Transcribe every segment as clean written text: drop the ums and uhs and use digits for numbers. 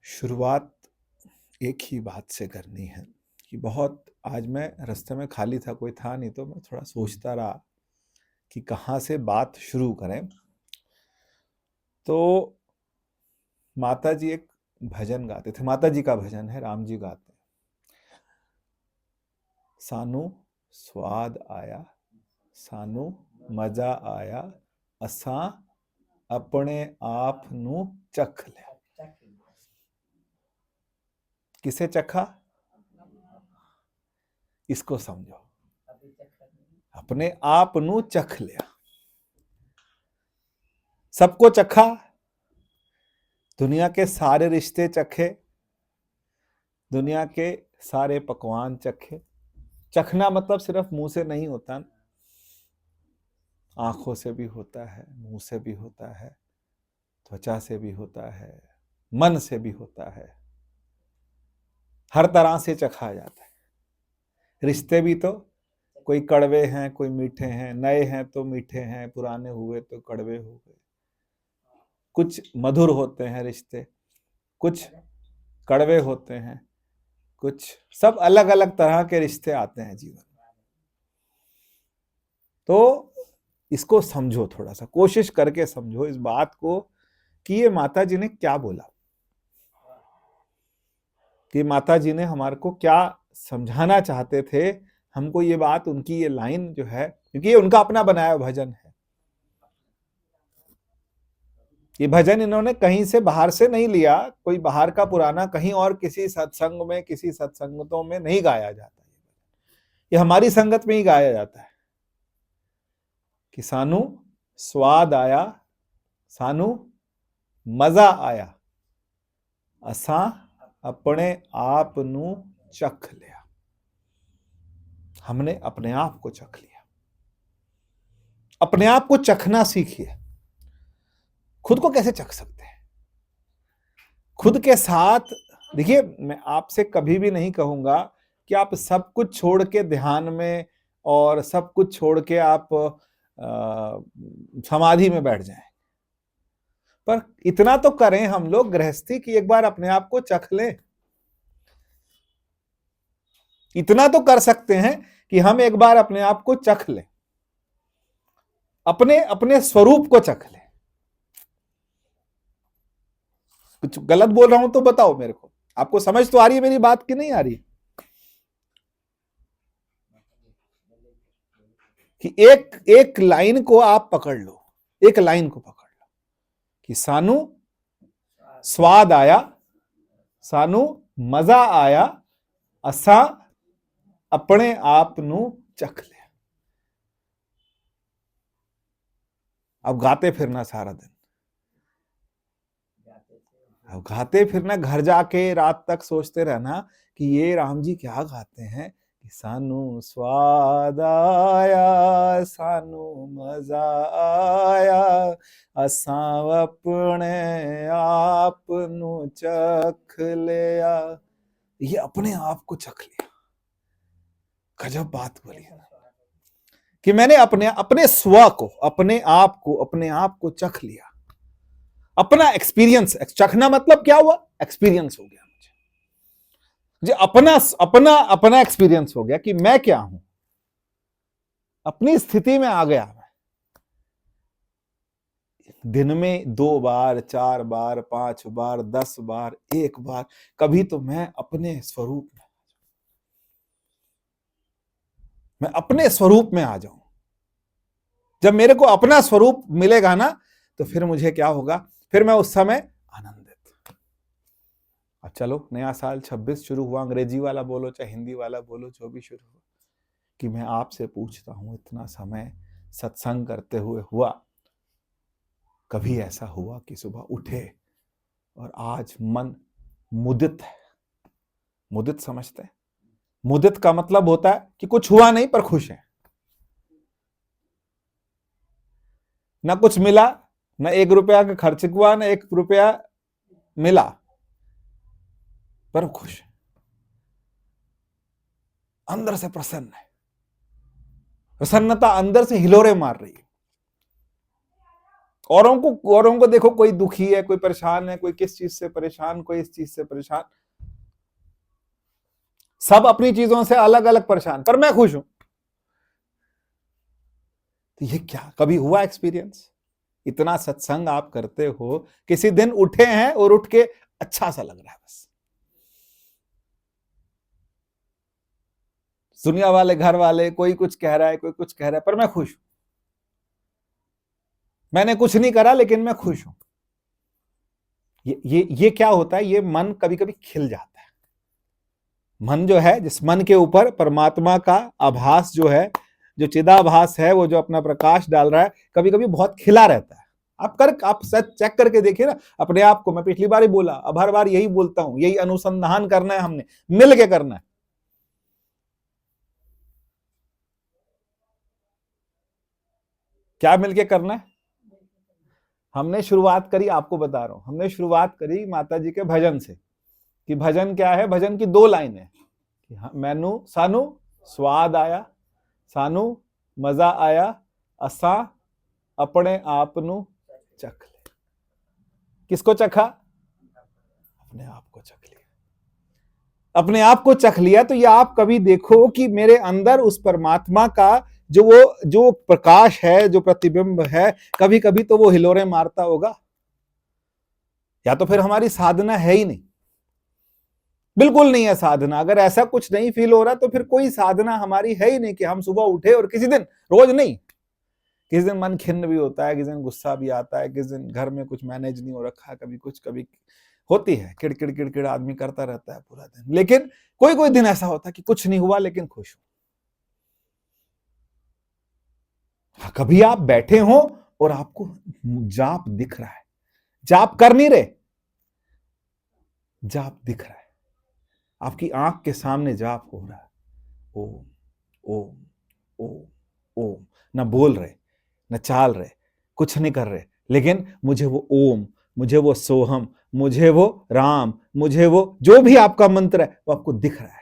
शुरुआत एक ही बात से करनी है कि बहुत आज मैं रास्ते में खाली था, कोई था नहीं, तो मैं थोड़ा सोचता रहा कि कहाँ से बात शुरू करें। तो माता जी एक भजन गाते थे, माता जी का भजन है, राम जी गाते हैं। सानू स्वाद आया, सानू मजा आया, असा अपने आप नू चख लिया। किसे चखा? इसको समझो। अपने आप नू चख लिया। सबको चखा, दुनिया के सारे रिश्ते चखे, दुनिया के सारे पकवान चखे। चखना मतलब सिर्फ मुंह से नहीं होता, आंखों से भी होता है, मुंह से भी होता है, त्वचा से भी होता है, मन से भी होता है। हर तरह से चखा जाता है। रिश्ते भी तो कोई कड़वे हैं, कोई मीठे हैं, नए हैं तो मीठे हैं, पुराने हुए तो कड़वे हो गए। कुछ मधुर होते हैं रिश्ते, कुछ कड़वे होते हैं, कुछ सब अलग अलग तरह के रिश्ते आते हैं जीवन में। तो इसको समझो, थोड़ा सा कोशिश करके समझो इस बात को कि ये माता जी ने क्या बोला, कि माता जी ने हमारे को क्या समझाना चाहते थे हमको। ये बात, उनकी ये लाइन जो है, क्योंकि ये उनका अपना बनाया भजन है। ये भजन इन्होंने कहीं से बाहर से नहीं लिया, कोई बाहर का पुराना कहीं और किसी सत्संग में, किसी सत्संगतों में नहीं गाया जाता। ये हमारी संगत में ही गाया जाता है कि सानू स्वाद आया, सानू मजा आया, असा अपने आप नू चख लिया। हमने अपने आप को चख लिया। अपने आप को चखना सीखिए। खुद को कैसे चख सकते हैं? खुद के साथ देखिए, मैं आपसे कभी भी नहीं कहूंगा कि आप सब कुछ छोड़ के ध्यान में और सब कुछ छोड़ के आप समाधि में बैठ जाएं, पर इतना तो करें हम लोग गृहस्थी की, एक बार अपने आप को चख लें। इतना तो कर सकते हैं कि हम एक बार अपने आप को चख लें, अपने अपने स्वरूप को चख लें। कुछ गलत बोल रहा हूं तो बताओ मेरे को। आपको समझ तो आ रही है मेरी बात कि नहीं आ रही? कि एक एक लाइन को आप पकड़ लो, एक लाइन को पकड़ लो कि सानू स्वाद आया, सानू मजा आया, असा अपने आप नू चख लिया। अब गाते फिरना सारा दिन, अब गाते फिरना, घर जाके रात तक सोचते रहना कि ये राम जी क्या गाते हैं कि सानू स्वाद आया, सानू मजा आया, असा अपने आप नू चख लिया। ये अपने आप को चख लिया। गजब बात बोली है ना, कि मैंने अपने अपने स्व को, अपने आप को, अपने आप को चख लिया। अपना एक्सपीरियंस, चखना मतलब क्या हुआ? एक्सपीरियंस हो गया मुझे अपना अपना अपना एक्सपीरियंस हो गया कि मैं क्या हूं, अपनी स्थिति में आ गया। दिन में 2 बार, 4 बार, 5 बार, 10 बार, 1 बार, कभी तो मैं अपने स्वरूप में, मैं अपने स्वरूप में आ जाऊं। जब मेरे को अपना स्वरूप मिलेगा ना, तो फिर मुझे क्या होगा? फिर मैं उस समय आनंदित। अब चलो, नया साल 26 शुरू हुआ, अंग्रेजी वाला बोलो चाहे हिंदी वाला बोलो, जो भी शुरू हुआ, कि मैं आपसे पूछता हूं, इतना समय सत्संग करते हुए हुआ, कभी ऐसा हुआ कि सुबह उठे और आज मन मुदित है? मुदित समझते हैं? मुदित का मतलब होता है कि कुछ हुआ नहीं पर खुश है। ना कुछ मिला, ना 1 रुपया का खर्च हुआ, ना 1 रुपया मिला, पर खुश है, अंदर से प्रसन्न है। प्रसन्नता अंदर से हिलोरे मार रही है। औरों को देखो, कोई दुखी है, कोई परेशान है, कोई किस चीज से परेशान, कोई इस चीज से परेशान, सब अपनी चीजों से अलग अलग परेशान, पर मैं खुश हूं। तो ये क्या कभी हुआ एक्सपीरियंस? इतना सत्संग आप करते हो, किसी दिन उठे हैं और उठ के अच्छा सा लग रहा है, बस दुनिया वाले, घर वाले, कोई कुछ कह रहा है, कोई कुछ कह रहा है, पर मैं खुश हूं। मैंने कुछ नहीं करा लेकिन मैं खुश हूं। ये क्या होता है? ये मन कभी कभी खिल जाता है। मन जो है, जिस मन के ऊपर परमात्मा का आभास जो है, जो चिदाभास है, वो जो अपना प्रकाश डाल रहा है, कभी कभी बहुत खिला रहता है। आप सच चेक करके देखिए ना अपने आप को। मैं पिछली बार ही बोला, अब हर बार यही बोलता हूं, यही अनुसंधान करना है, हमने मिल के करना है। क्या मिलके करना है? हमने शुरुआत करी, आपको बता रहा हूं, हमने शुरुआत करी माता जी के भजन से। कि भजन क्या है? भजन की 2 लाइनें कि मैनू सानू स्वाद आया, सानू मजा आया, असा अपने आप नू चख ले। किसको चखा? अपने आप को चख लिया। अपने आप को चख लिया। तो ये आप कभी देखो कि मेरे अंदर उस परमात्मा का जो प्रकाश है, जो प्रतिबिंब है, कभी कभी तो वो हिलोरे मारता होगा। या तो फिर हमारी साधना है ही नहीं, बिल्कुल नहीं है साधना। अगर ऐसा कुछ नहीं फील हो रहा तो फिर कोई साधना हमारी है ही नहीं कि हम सुबह उठे और किसी दिन, रोज नहीं, किसी दिन मन खिन्न भी होता है, किसी दिन गुस्सा भी आता है, किसी दिन घर में कुछ मैनेज नहीं हो रखा है, कभी कुछ, कभी होती है किड़किड़ किड़किड़, आदमी करता रहता है पूरा दिन। लेकिन कोई कोई दिन ऐसा होता है कि कुछ नहीं हुआ लेकिन खुश हूं। कभी आप बैठे हो और आपको जाप दिख रहा है, जाप कर नहीं रहे, जाप दिख रहा है, आपकी आंख के सामने जाप हो रहा है, ओम ओम ओम ओम। ना बोल रहे, न चाल रहे, कुछ नहीं कर रहे, लेकिन मुझे वो ओम, मुझे वो सोहम, मुझे वो राम, मुझे वो जो भी आपका मंत्र है वो आपको दिख रहा है।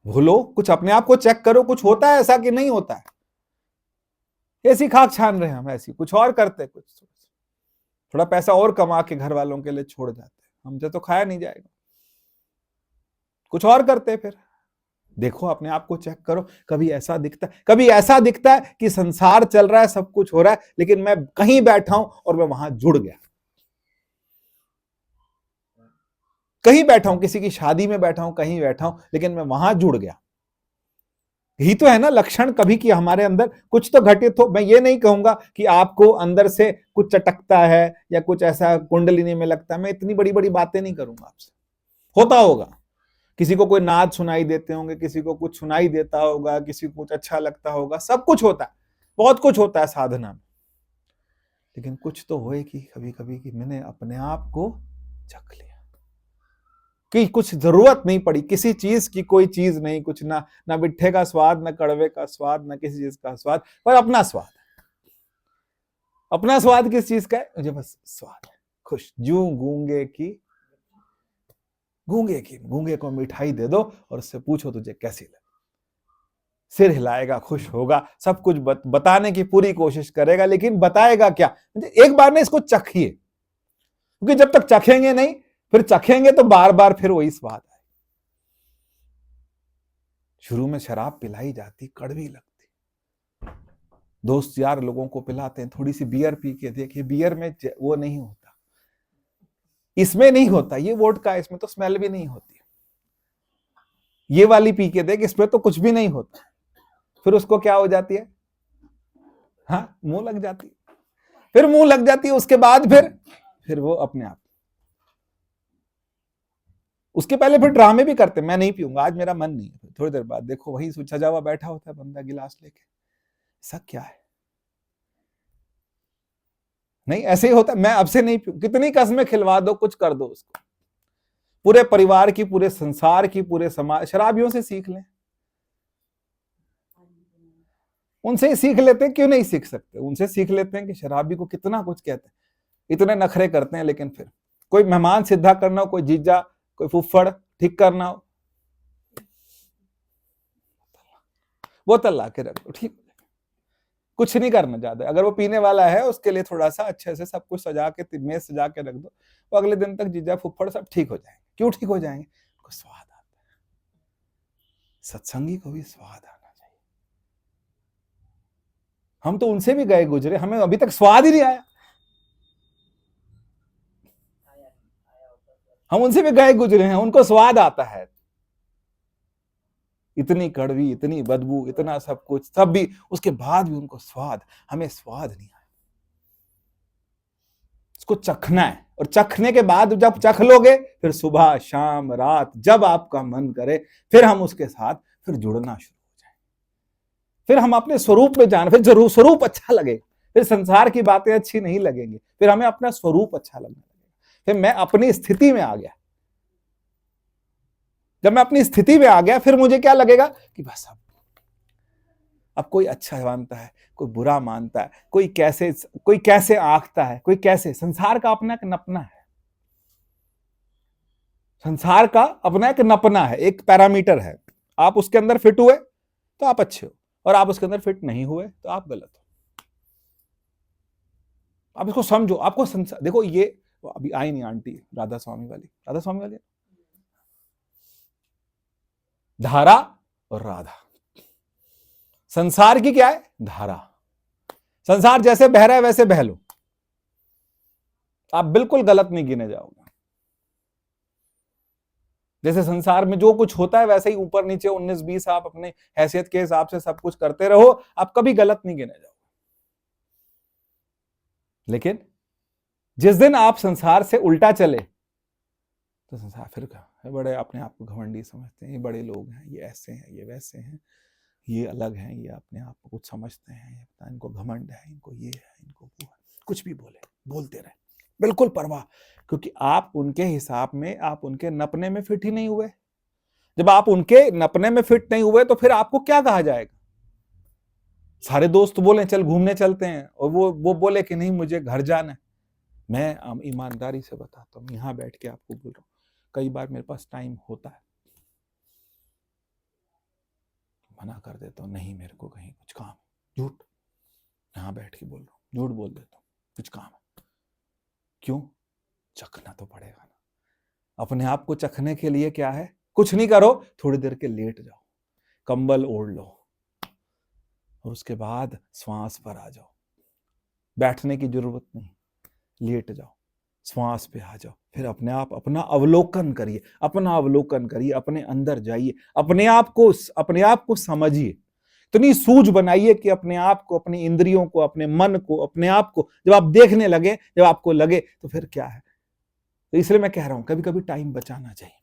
बोलो, कुछ अपने आप को चेक करो, कुछ होता है ऐसा कि नहीं होता है? ऐसी खाक छान रहे हम, ऐसी कुछ और करते, कुछ थोड़ा पैसा और कमा के घर वालों के लिए छोड़ जाते, हमसे तो खाया नहीं जाएगा, कुछ और करते। फिर देखो, अपने आप को चेक करो। कभी ऐसा दिखता है कि संसार चल रहा है, सब कुछ हो रहा है, लेकिन मैं कहीं बैठा हूं और मैं वहां जुड़ गया। कहीं बैठा हूं, किसी की शादी में बैठा हूं, कहीं बैठा हूं, लेकिन मैं वहां जुड़ गया। यही तो है ना लक्षण कभी कि हमारे अंदर कुछ तो घटित हो। मैं ये नहीं कहूंगा कि आपको अंदर से कुछ चटकता है या कुछ ऐसा कुंडलिनी में लगता है। मैं इतनी बड़ी बड़ी बातें नहीं करूंगा आपसे। होता होगा, किसी को कोई नाद सुनाई देते होंगे, किसी को कुछ सुनाई देता होगा, किसी को कुछ अच्छा लगता होगा, सब कुछ होता है, बहुत कुछ होता है साधना में। लेकिन कुछ तो होए कि कभी कभी कि मैंने अपने आप को चख लिया, कि कुछ जरूरत नहीं पड़ी किसी चीज की, कोई चीज नहीं, कुछ ना मिठे का स्वाद, ना कड़वे का स्वाद, ना किसी चीज का स्वाद, पर अपना स्वाद। अपना स्वाद किस चीज का है? मुझे बस स्वाद है, खुश। जू गूंगे को मिठाई दे दो और उससे पूछो तुझे कैसी लगी, सिर हिलाएगा, खुश होगा, सब कुछ बताने की पूरी कोशिश करेगा, लेकिन बताएगा क्या? एक बार ना इसको चखिए, क्योंकि जब तक चखेंगे नहीं, फिर चखेंगे तो बार बार फिर वही स्वाद आए। शुरू में शराब पिलाई जाती, कड़वी लगती, दोस्त यार लोगों को पिलाते हैं, थोड़ी सी बियर पी के देखिए, बियर में वो नहीं होता, इसमें नहीं होता, ये वोडका, इसमें तो स्मेल भी नहीं होती। ये वाली पी के देख, इसमें तो कुछ भी नहीं होता, फिर उसको क्या हो जाती है? हाँ, मुंह लग जाती है, फिर मुंह लग जाती है, उसके बाद फिर वो अपने आप। उसके पहले फिर ड्रामे भी करते, मैं नहीं पीऊंगा आज, मेरा मन नहीं है। थोड़ी देर बाद देखो वही सजा हुआ बैठा होता है बंदा गिलास लेके, सब क्या है? नहीं, ऐसे ही होता, मैं अब से नहीं पीऊं। कितनी कस्में खिलवा दो, कुछ कर दो उसको, पूरे परिवार की, पूरे संसार की, पूरे समाज, शराबियों से सीख लें, उनसे ही सीख लेते हैं। क्यों नहीं सीख सकते? उनसे सीख लेते हैं कि शराबी को कितना कुछ कहते हैं, इतने नखरे करते हैं, लेकिन फिर कोई मेहमान सीधा करना हो, कोई जीजा, कोई फुफ्फड़ ठीक करना हो, बोतल ला के रख दो, ठीक कुछ नहीं करना ज्यादा। अगर वो पीने वाला है उसके लिए थोड़ा सा अच्छे से सब कुछ सजा के, मेज सजा के रख दो, वो अगले दिन तक जीजा फुफ्फड़ सब ठीक हो जाएंगे। क्यों ठीक हो जाएंगे? उनको स्वाद आता है। सत्संगी को भी स्वाद आना चाहिए। हम तो उनसे भी गए गुजरे, हमें अभी तक स्वाद ही नहीं आया। हम उनसे भी गए गुजरे हैं, उनको स्वाद आता है। इतनी कड़वी, इतनी बदबू, इतना सब कुछ, सब भी उसके बाद भी उनको स्वाद, हमें स्वाद नहीं आया। इसको चखना है, और चखने के बाद जब चख लोगे, फिर सुबह शाम रात जब आपका मन करे, फिर हम उसके साथ फिर जुड़ना शुरू हो जाए। फिर हम अपने स्वरूप में जान, फिर जरूर स्वरूप अच्छा लगेगा, फिर संसार की बातें अच्छी नहीं लगेंगी, फिर हमें अपना स्वरूप अच्छा लगने लगेगा। फिर मैं अपनी स्थिति में आ गया। जब मैं अपनी स्थिति में आ गया, फिर मुझे क्या लगेगा कि बस अब कोई अच्छा मानता है, कोई बुरा मानता है, कोई कैसे आंकता है, कोई कैसे। संसार का अपना एक नपना है, संसार का अपना एक नपना है, एक पैरामीटर है। आप उसके अंदर फिट हुए तो आप अच्छे हो, और आप उसके अंदर फिट नहीं हुए तो आप गलत हो। आप इसको समझो। आपको संसार देखो, ये अभी आई नहीं आंटी राधा स्वामी वाली धारा और राधा। संसार की क्या है? धारा। संसार जैसे बह रहा है वैसे बह लो, आप बिल्कुल गलत नहीं गिने जाओगे। जैसे संसार में जो कुछ होता है वैसे ही ऊपर नीचे 19-20 आप अपने हैसियत के हिसाब से सब कुछ करते रहो, आप कभी गलत नहीं गिने जाओगे। लेकिन जिस दिन आप संसार से उल्टा चले तो संसार फिर बड़े अपने आप को घमंडी समझते हैं, ये बड़े लोग हैं, ये ऐसे हैं, ये वैसे हैं, ये अलग हैं, ये अपने आप को कुछ समझते हैं, ये पता इनको घमंड है, इनको ये है, इनको वो है। कुछ भी बोलते रहे, बिल्कुल परवाह, क्योंकि आप उनके हिसाब में, आप उनके नपने में फिट ही नहीं हुए। जब आप उनके नपने में फिट नहीं हुए तो फिर आपको क्या कहा जाएगा? सारे दोस्त बोले चल घूमने चलते हैं, और वो बोले कि नहीं मुझे घर जाना है। मैं ईमानदारी से बताता हूँ, यहां बैठ के आपको बोल रहा हूँ, कई बार मेरे पास टाइम होता है, मना कर देता हूँ, नहीं मेरे को कहीं कुछ काम, झूठ, यहां बैठ के बोल रहा हूँ, झूठ बोल देता हूँ, कुछ काम है। क्यों? चखना तो पड़ेगा ना। अपने आप को चखने के लिए क्या है? कुछ नहीं करो, थोड़ी देर के लेट जाओ, कंबल ओढ़ लो, और उसके बाद श्वास पर आ जाओ। बैठने की जरूरत नहीं, लेट जाओ, श्वास पे आ जाओ। फिर अपने आप अपना अवलोकन करिए, अपने अंदर जाइए, अपने आप को समझिए। इतनी सूझ बनाइए कि अपने आप को, अपनी इंद्रियों को, अपने मन को, अपने आप को जब आप देखने लगे, जब आपको लगे, तो फिर क्या है? तो इसलिए मैं कह रहा हूं कभी कभी टाइम बचाना चाहिए।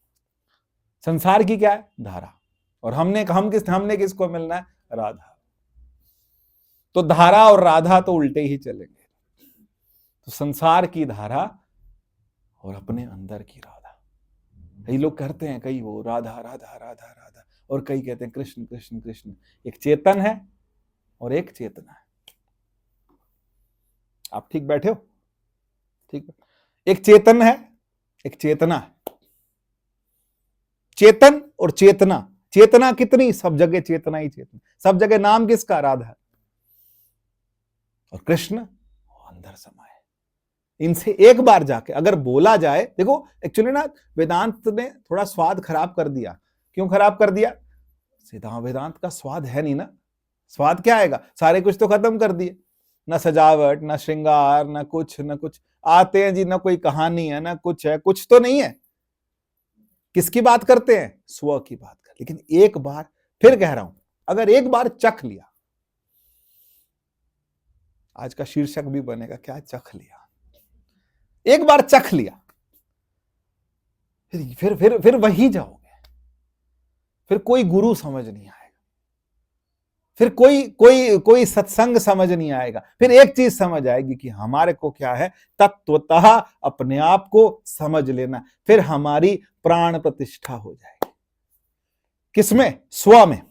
संसार की क्या है? धारा, और हमने किसको मिलना है? राधा। तो धारा और राधा तो उल्टे ही चलेंगे। तो संसार की धारा और अपने अंदर की राधा। कई लोग कहते हैं, कई वो राधा राधा राधा राधा, और कई कहते हैं कृष्ण कृष्ण कृष्ण। एक चेतन है और एक चेतना है। आप ठीक बैठे हो? ठीक। एक चेतन है, एक चेतना है। चेतन और चेतना, चेतना कितनी? सब जगह चेतना ही चेतना, सब जगह नाम किसका? राधा। और कृष्ण अंदर समाये। इनसे एक बार जाके अगर बोला जाए, देखो एक्चुअली ना वेदांत ने थोड़ा स्वाद खराब कर दिया। क्यों खराब कर दिया? सीधा वेदांत का स्वाद है नहीं ना। स्वाद क्या आएगा? सारे कुछ तो खत्म कर दिए, ना सजावट, ना श्रृंगार, ना कुछ आते हैं जी, ना कोई कहानी है, ना कुछ है, कुछ तो नहीं है। किसकी बात करते हैं? स्व की बात कर। लेकिन एक बार, फिर कह रहा हूं, अगर एक बार चख लिया, आज का शीर्षक भी बनेगा क्या? चख लिया। एक बार चख लिया, फिर वही जाओगे। फिर कोई गुरु समझ नहीं आएगा, फिर कोई सत्संग समझ नहीं आएगा। फिर एक चीज समझ आएगी कि हमारे को क्या है, तत्वतः अपने आप को समझ लेना। फिर हमारी प्राण प्रतिष्ठा हो जाएगी। किसमें? स्व में।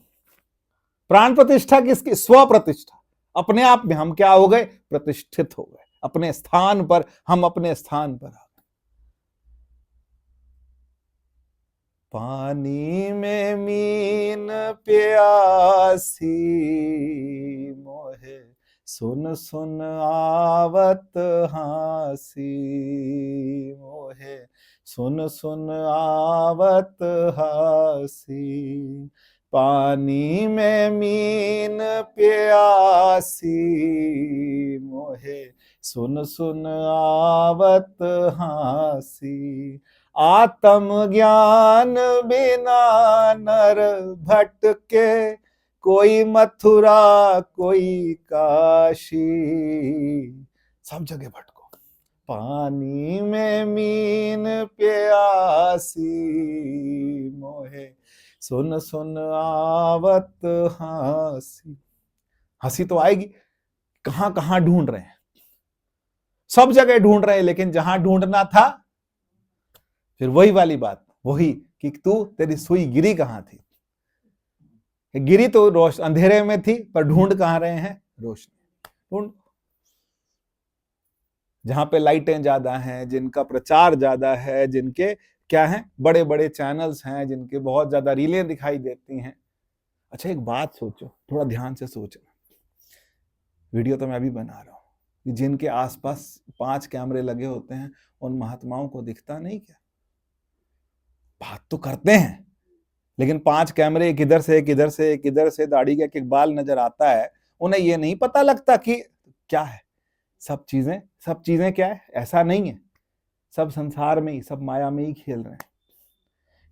प्राण प्रतिष्ठा किसकी? स्व प्रतिष्ठा। अपने आप में हम क्या हो गए? प्रतिष्ठित हो गए अपने स्थान पर। हम अपने स्थान पर आ गए। पानी में मीन प्यासी मोहे सुन सुन आवत हासी मोहे, सुन सुन आवत हासी, पानी में मीन प्यासी मोहे, सुन सुन आवत हासी। आत्म ज्ञान बिना नर भटके, कोई मथुरा कोई काशी, सब जगह भटको। पानी में मीन प्यासी मोहे, सुन सुन आवत हासी। हंसी तो आएगी, कहां कहां ढूंढ रहे हैं, सब जगह ढूंढ रहे हैं, लेकिन जहां ढूंढना था फिर वही वाली बात, वही कि तू तेरी सुई गिरी कहां थी। गिरी तो अंधेरे में थी, पर ढूंढ कहां रहे हैं, रोशनी ढूंढ। जहां पे लाइटें ज्यादा हैं, जिनका प्रचार ज्यादा है, जिनके क्या है बड़े बड़े चैनल्स हैं, जिनके बहुत ज्यादा रीलें दिखाई देती हैं। अच्छा एक बात सोचो, थोड़ा ध्यान से सोचो, वीडियो तो मैं अभी बना रहा हूं, जिनके आसपास 5 कैमरे लगे होते हैं, उन महात्माओं को दिखता नहीं क्या? बात तो करते हैं, लेकिन 5 कैमरे एक इधर से एक इधर से एक इधर से, दाढ़ी का एक बाल नजर आता है, उन्हें ये नहीं पता लगता कि क्या है। सब चीजें क्या है, ऐसा नहीं है, सब संसार में ही, सब माया में ही खेल रहे हैं।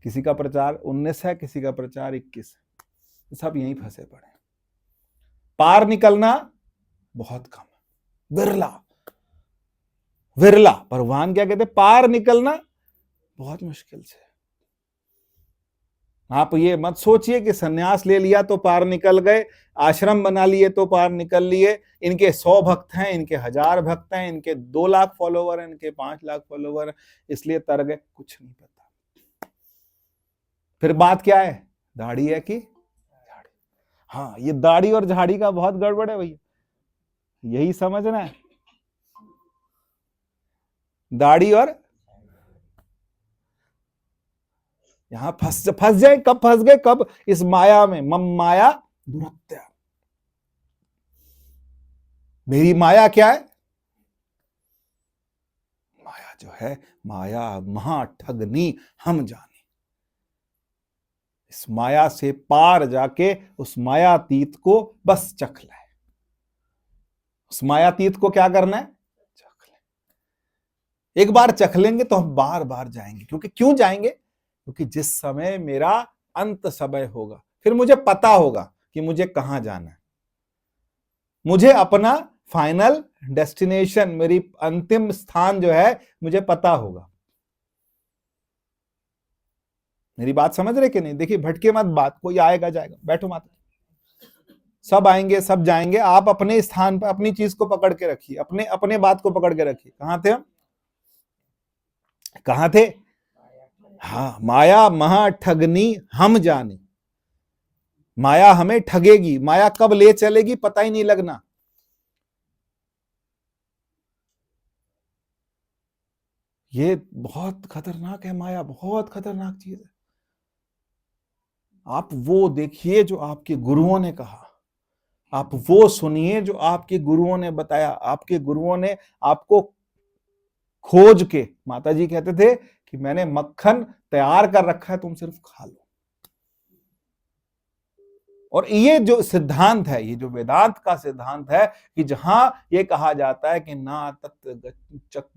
किसी का प्रचार 19 है, किसी का प्रचार 21 है, सब यहीं फंसे पड़े। पार निकलना बहुत कम है, विरला विरला। भगवान क्या कहते, पार निकलना बहुत मुश्किल से। आप ये मत सोचिए कि सन्यास ले लिया तो पार निकल गए, आश्रम बना लिए तो पार निकल लिए, इनके 100 भक्त हैं, इनके 1000 भक्त हैं, इनके 2 लाख फॉलोवर हैं, इनके 5 लाख फॉलोवर, इसलिए तर गए, कुछ नहीं पता। फिर बात क्या है, दाढ़ी है कि झाड़ी? हाँ, ये दाढ़ी और झाड़ी का बहुत गड़बड़ है भैया, यही समझना है। दाढ़ी और यहां फंस जाए, कब फंस गए, कब? इस माया में, मम माया दुरत्या। मेरी माया क्या है? माया जो है, माया महाठगनी हम जाने। इस माया से पार जाके उस मायातीत को बस चख ले। उस मायातीत को क्या करना है, चख ले। एक बार चख लेंगे तो हम बार बार जाएंगे, क्योंकि क्यों जाएंगे, क्योंकि जिस समय मेरा अंत समय होगा, फिर मुझे पता होगा कि मुझे कहां जाना है, मुझे अपना फाइनल डेस्टिनेशन, मेरी अंतिम स्थान जो है मुझे पता होगा। मेरी बात समझ रहे कि नहीं? देखिए भटके मत, बात कोई आएगा जाएगा, बैठो माता, सब आएंगे सब जाएंगे, आप अपने स्थान पर अपनी चीज को पकड़ के रखिए, अपने अपने बात को पकड़ के रखिए। कहां थे हम, कहां थे? हाँ, माया महाठगनी हम जाने। माया हमें ठगेगी, माया कब ले चलेगी पता ही नहीं लगना। ये बहुत खतरनाक है, माया बहुत खतरनाक चीज है। आप वो देखिए जो आपके गुरुओं ने कहा, आप वो सुनिए जो आपके गुरुओं ने बताया। आपके गुरुओं ने आपको खोज के, माता जी कहते थे कि मैंने मक्खन तैयार कर रखा है, तुम सिर्फ खा लो। और ये जो सिद्धांत है, ये जो वेदांत का सिद्धांत है, कि जहां ये कहा जाता है कि ना तत्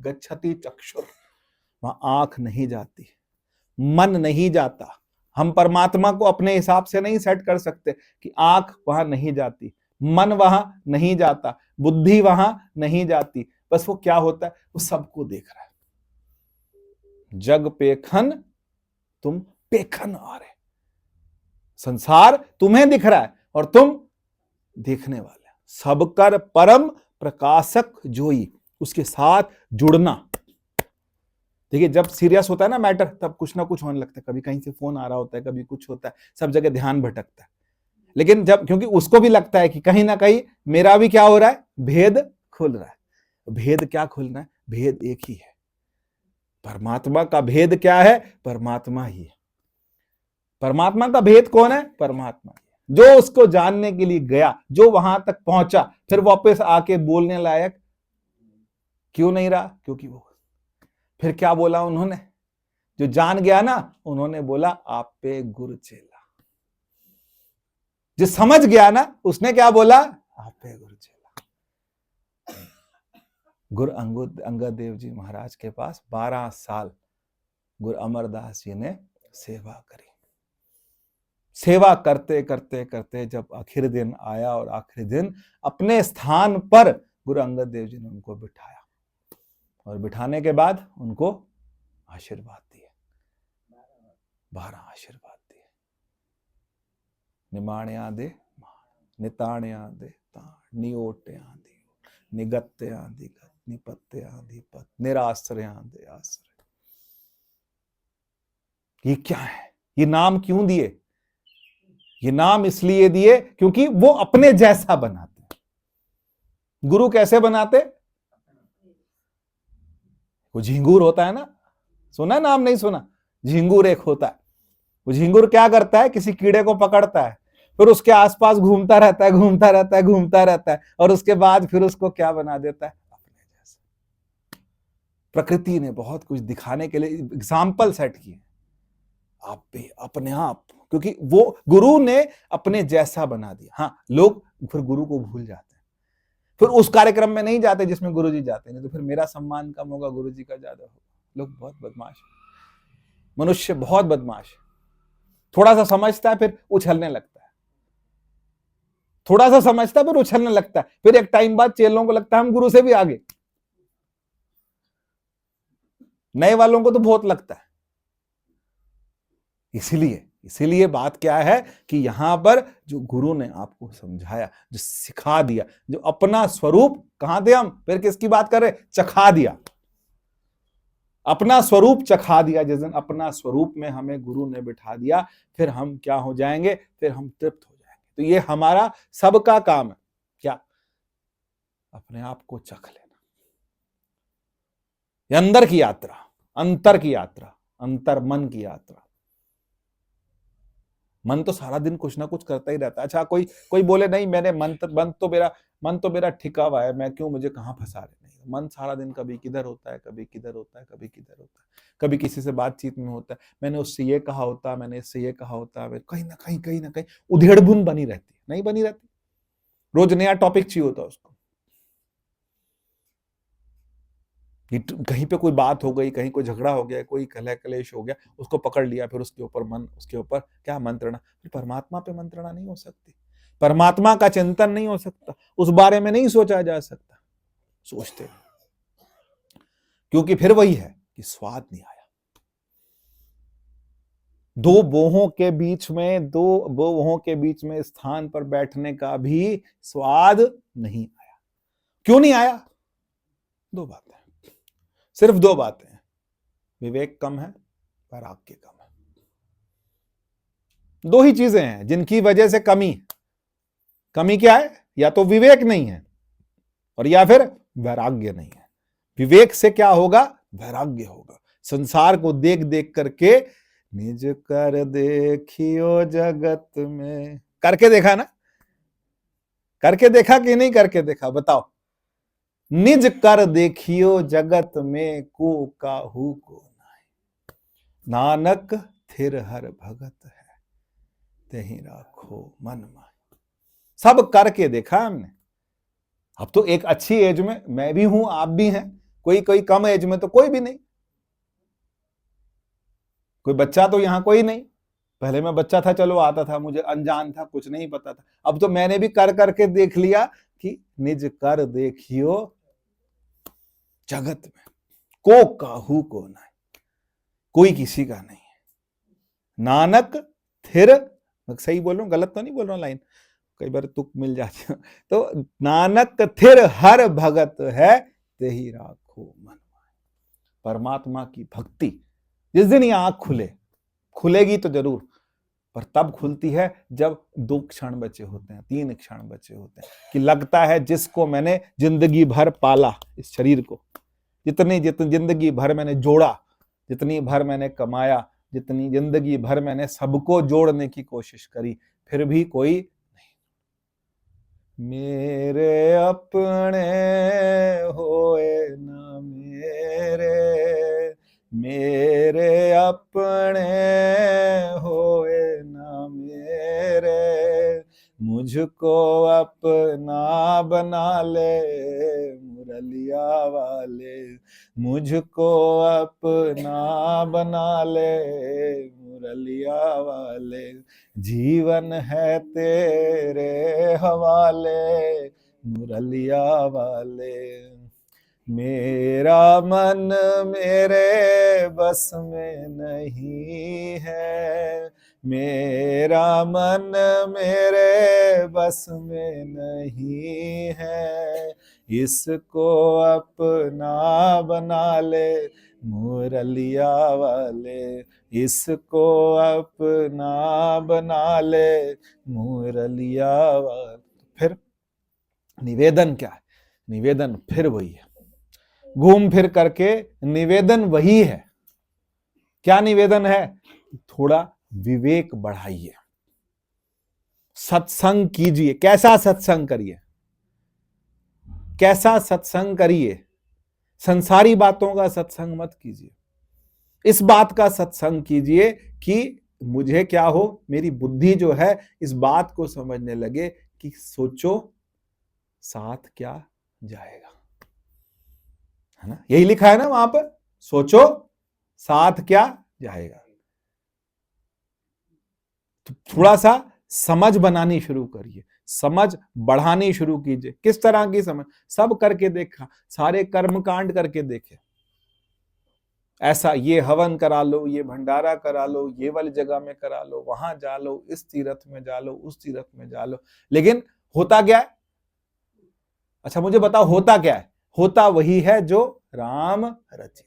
गच्छति चक्षुर, वहां आंख नहीं जाती, मन नहीं जाता। हम परमात्मा को अपने हिसाब से नहीं सेट कर सकते कि आंख वहां नहीं जाती, मन वहां नहीं जाता, बुद्धि वहां नहीं जाती। बस वो क्या होता है, वो सबको देख रहा है। जग पेखन तुम पेखन आ रहे, संसार तुम्हें दिख रहा है और तुम देखने वाले। सबकर परम प्रकाशक जोई, उसके साथ जुड़ना। देखिए जब सीरियस होता है ना मैटर, तब कुछ ना कुछ होने लगता है, कभी कहीं से फोन आ रहा होता है, कभी कुछ होता है, सब जगह ध्यान भटकता है। लेकिन जब, क्योंकि उसको भी लगता है कि कहीं ना कहीं मेरा भी क्या हो रहा है, भेद खुल रहा है। भेद क्या खुलना है, भेद एक ही है। परमात्मा का भेद क्या है, परमात्मा ही है। परमात्मा का भेद कौन है, परमात्मा ही है। जो उसको जानने के लिए गया, जो वहां तक पहुंचा, फिर वापस आके बोलने लायक क्यों नहीं रहा? क्योंकि वो फिर क्या बोला उन्होंने? जो जान गया ना, उन्होंने बोला आप पे गुरु चेला। जो समझ गया ना, उसने क्या बोला? आप पे गुरु चेला। गुरु अंगद देव जी महाराज के पास 12 साल गुरु अमरदास जी ने सेवा करी। सेवा करते करते करते जब आखिरी दिन आया और आखिरी दिन अपने स्थान पर गुरु अंगद देव जी ने उनको बिठाया और बिठाने के बाद उनको आशीर्वाद दिए, 12 आशीर्वाद दिए। निमाण्या दे निताण्या दे निओट्या दे निगत्या दिगत निपत्या दिपत निराश्रया दे आश्रय। ये क्या है? ये नाम क्यों दिए? ये नाम इसलिए दिए क्योंकि वो अपने जैसा बनाते हैं। गुरु कैसे बनाते? वो झिंगूर होता है ना, सुना नाम? नहीं सुना? झिंगूर एक होता है। वो झिंगूर क्या करता है? किसी कीड़े को पकड़ता है, फिर उसके आसपास घूमता रहता है, घूमता रहता है, घूमता रहता है, और उसके बाद फिर उसको क्या बना देता है? अपने जैसा। प्रकृति ने बहुत कुछ दिखाने के लिए एग्जाम्पल सेट किए, आप भी अपने आप, क्योंकि वो गुरु ने अपने जैसा बना दिया। हाँ, लोग फिर गुरु को भूल जाते हैं, फिर उस कार्यक्रम में नहीं जाते जिसमें गुरु जी जाते हैं, तो फिर मेरा सम्मान कम होगा, गुरु जी का ज्यादा होगा। लोग बहुत बदमाश, मनुष्य बहुत बदमाश। थोड़ा सा समझता है फिर उछलने लगता है, थोड़ा सा समझता है फिर उछलने लगता है, फिर एक टाइम बाद चेलों को लगता है हम गुरु से भी आगे। नए वालों को तो बहुत लगता है। इसीलिए बात क्या है कि यहां पर जो गुरु ने आपको समझाया, जो सिखा दिया, जो अपना स्वरूप, कहां थे हम? फिर किसकी बात कर रहे? चखा दिया, अपना स्वरूप चखा दिया। जिस दिन अपना स्वरूप में हमें गुरु ने बिठा दिया, फिर हम क्या हो जाएंगे? फिर हम तृप्त हो जाएंगे। तो ये हमारा सबका काम है, क्या? अपने आप को चख लेना। ये अंदर की यात्रा, अंतर की यात्रा, अंतर मन की यात्रा। मन तो सारा दिन कुछ ना कुछ करता ही रहता है। अच्छा, कोई बोले नहीं, मैंने मन तो मेरा ठिका हुआ है, मैं क्यों, मुझे कहां फंसा रहे? नहीं, मन सारा दिन कभी किधर होता है, कभी किधर होता है, कभी किधर होता है, कभी किसी से बातचीत में होता है, मैंने उससे ये कहा होता, मैंने इससे ये कहा होता, कहीं ना कहीं उधेड़बुन बनी रहती है, नहीं बनी रहती। रोज नया टॉपिक चाहिए होता है उसको। कहीं पे कोई बात हो गई, कहीं कोई झगड़ा हो गया, कोई कलह कलेश हो गया, उसको पकड़ लिया, फिर उसके ऊपर क्या मंत्रणा। फिर परमात्मा पे मंत्रणा नहीं हो सकती, परमात्मा का चिंतन नहीं हो सकता, उस बारे में नहीं सोचा जा सकता। सोचते क्योंकि फिर वही है कि स्वाद नहीं आया। दो बोहों के बीच में स्थान पर बैठने का भी स्वाद नहीं आया। क्यों नहीं आया? दो बातें, सिर्फ दो बातें हैं। विवेक कम है, वैराग्य कम है। दो ही चीजें हैं जिनकी वजह से कमी क्या है? या तो विवेक नहीं है, और या फिर वैराग्य नहीं है। विवेक से क्या होगा? वैराग्य होगा। संसार को देख देख करके निज कर देखियो जगत में, करके देखा ना? करके देखा कि नहीं करके देखा? बताओ। निज कर देखियो जगत में को काहू को नाय, नानक थिर हर भगत है तेहि राखो मन माय। सब करके देखा हमने। अब तो एक अच्छी एज में मैं भी हूं, आप भी हैं, कोई कम एज में तो कोई भी नहीं, कोई बच्चा तो यहां कोई नहीं। पहले मैं बच्चा था, चलो आता था, मुझे अनजान था, कुछ नहीं पता था। अब तो मैंने भी कर करके देख लिया कि निज कर देखियो जगत में को काहू को नाय, कोई किसी का नहीं है। नानक थिर, सही बोल रहा हूं, गलत तो नहीं बोल रहा हूं लाइन, कई बार तुक मिल जाती है। तो नानक थिर हर भगत है तेहि राखो मन माय। परमात्मा की भक्ति जिस दिन ये आंख खुलेगी तो जरूर, पर तब खुलती है जब 2 क्षण बचे होते हैं, 3 क्षण बचे होते हैं, कि लगता है जिसको मैंने जिंदगी भर पाला, इस शरीर को जितनी जिंदगी भर मैंने जोड़ा, जितनी भर मैंने कमाया, जितनी जिंदगी भर मैंने सबको जोड़ने की कोशिश करी, फिर भी कोई नहीं। मेरे अपने होए ना मेरे, मेरे अपने होए ना मेरे, मुझको अपना बना ले मुरलिया वाले, मुझको अपना बना ले मुरलिया वाले, जीवन है तेरे हवाले मुरलिया वाले। मेरा मन मेरे बस में नहीं है, मेरा मन मेरे बस में नहीं है, इसको अपना बना ले मुरलिया वाले, इसको अपना बना ले मुरलिया वाले। फिर निवेदन क्या है? निवेदन फिर वही है, घूम फिर करके निवेदन वही है। क्या निवेदन है? थोड़ा विवेक बढ़ाइए, सत्संग कीजिए। कैसा सत्संग करिए? कैसा सत्संग करिए? संसारी बातों का सत्संग मत कीजिए, इस बात का सत्संग कीजिए कि मुझे क्या हो, मेरी बुद्धि जो है इस बात को समझने लगे कि सोचो साथ क्या जाएगा, है ना? यही लिखा है ना वहां पर, सोचो साथ क्या जाएगा। तो थोड़ा सा समझ बनानी शुरू करिए, समझ बढ़ानी शुरू कीजिए। किस तरह की समझ? सब करके देखा, सारे कर्म कांड करके देखे, ऐसा ये हवन करा लो, ये भंडारा करा लो, ये वाली जगह में करा लो, वहां जा लो, इस तीर्थ में जा लो, उस तीर्थ में जा लो, लेकिन होता क्या है? अच्छा मुझे बताओ, होता क्या है? होता वही है जो राम रचे।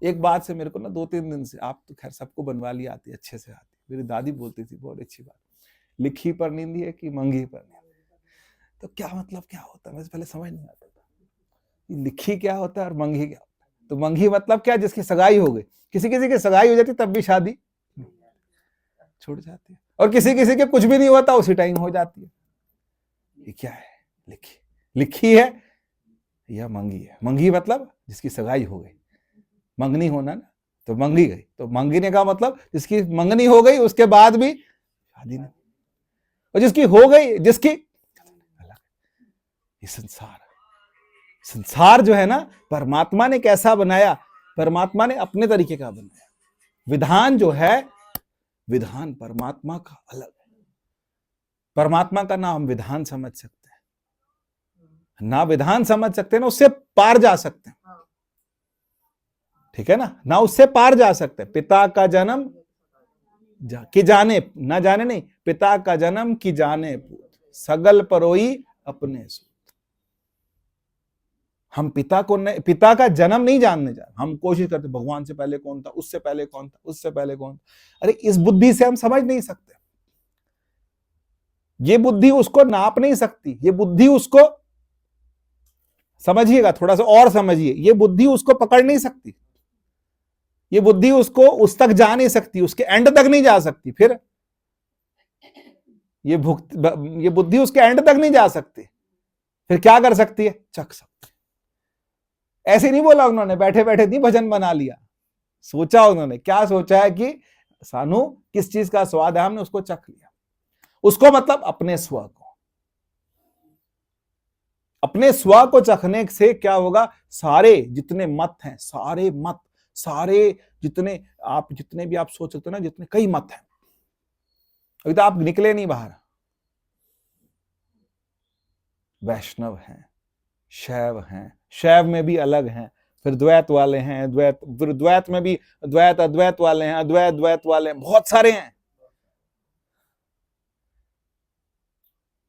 एक बात से मेरे को ना 2-3 दिन से, आप तो खैर सबको बनवाली आती, अच्छे से आती, मेरी दादी बोलती थी बहुत अच्छी बात, लिखी पर नींदी है कि मंगी पर नींदी। तो क्या मतलब क्या होता है? मुझे पहले समझ नहीं आता था, लिखी क्या होता है और मंगी क्या होता है। तो मंगी मतलब क्या? जिसकी सगाई हो गई, किसी किसी की सगाई हो जाती तब भी शादी छूट जाती है, और किसी किसी के कुछ भी नहीं होता उसी टाइम हो जाती है। ये क्या है? लिखी। लिखी है या मंगी है? मंगी मतलब जिसकी सगाई हो गई, मंगनी होना ना, तो मंगी गई, तो मंगी ने कहा मतलब जिसकी मंगनी हो गई उसके बाद भी शादी नहीं, और जिसकी हो गई, जिसकी अलग। ये संसार जो है ना, परमात्मा ने कैसा बनाया? परमात्मा ने अपने तरीके का बनाया। विधान जो है, विधान परमात्मा का अलग है। परमात्मा का ना हम विधान समझ सकते हैं, ना विधान समझ सकते हैं, ना उससे पार जा सकते हैं, ठीक है ना? ना उससे पार जा सकते। पिता का जन्म कि जाने, ना जाने नहीं, पिता का जन्म कि जाने पूत, सगल परोई अपने सूत। हम पिता का जन्म नहीं जानने जा, हम कोशिश करते भगवान से पहले कौन था, उससे पहले कौन था, उससे पहले कौन था। अरे इस बुद्धि से हम समझ नहीं सकते, ये बुद्धि उसको नाप नहीं सकती, ये बुद्धि उसको, समझिएगा थोड़ा सा और समझिए, ये बुद्धि उसको पकड़ नहीं सकती, ये बुद्धि उसको उस तक जा नहीं सकती, उसके एंड तक नहीं जा सकती। फिर ये बुद्धि उसके एंड तक नहीं जा सकती, फिर क्या कर सकती है? चख सकती है। ऐसे नहीं बोला उन्होंने, बैठे बैठे नहीं भजन बना लिया, सोचा उन्होंने, क्या सोचा है कि सानू किस चीज का स्वाद है, हमने उसको चख लिया। उसको मतलब अपने स्व को, अपने स्व को चखने से क्या होगा? सारे जितने मत हैं, सारे मत, सारे जितने आप, जितने भी आप सोच सकते हो ना, जितने कई मत हैं, अभी तो आप निकले नहीं बाहर। वैष्णव हैं, शैव हैं, शैव में भी अलग हैं, फिर द्वैत वाले हैं, द्वैत, फिर द्वैत में भी द्वैत अद्वैत वाले हैं, अद्वैत द्वैत वाले हैं, बहुत सारे हैं,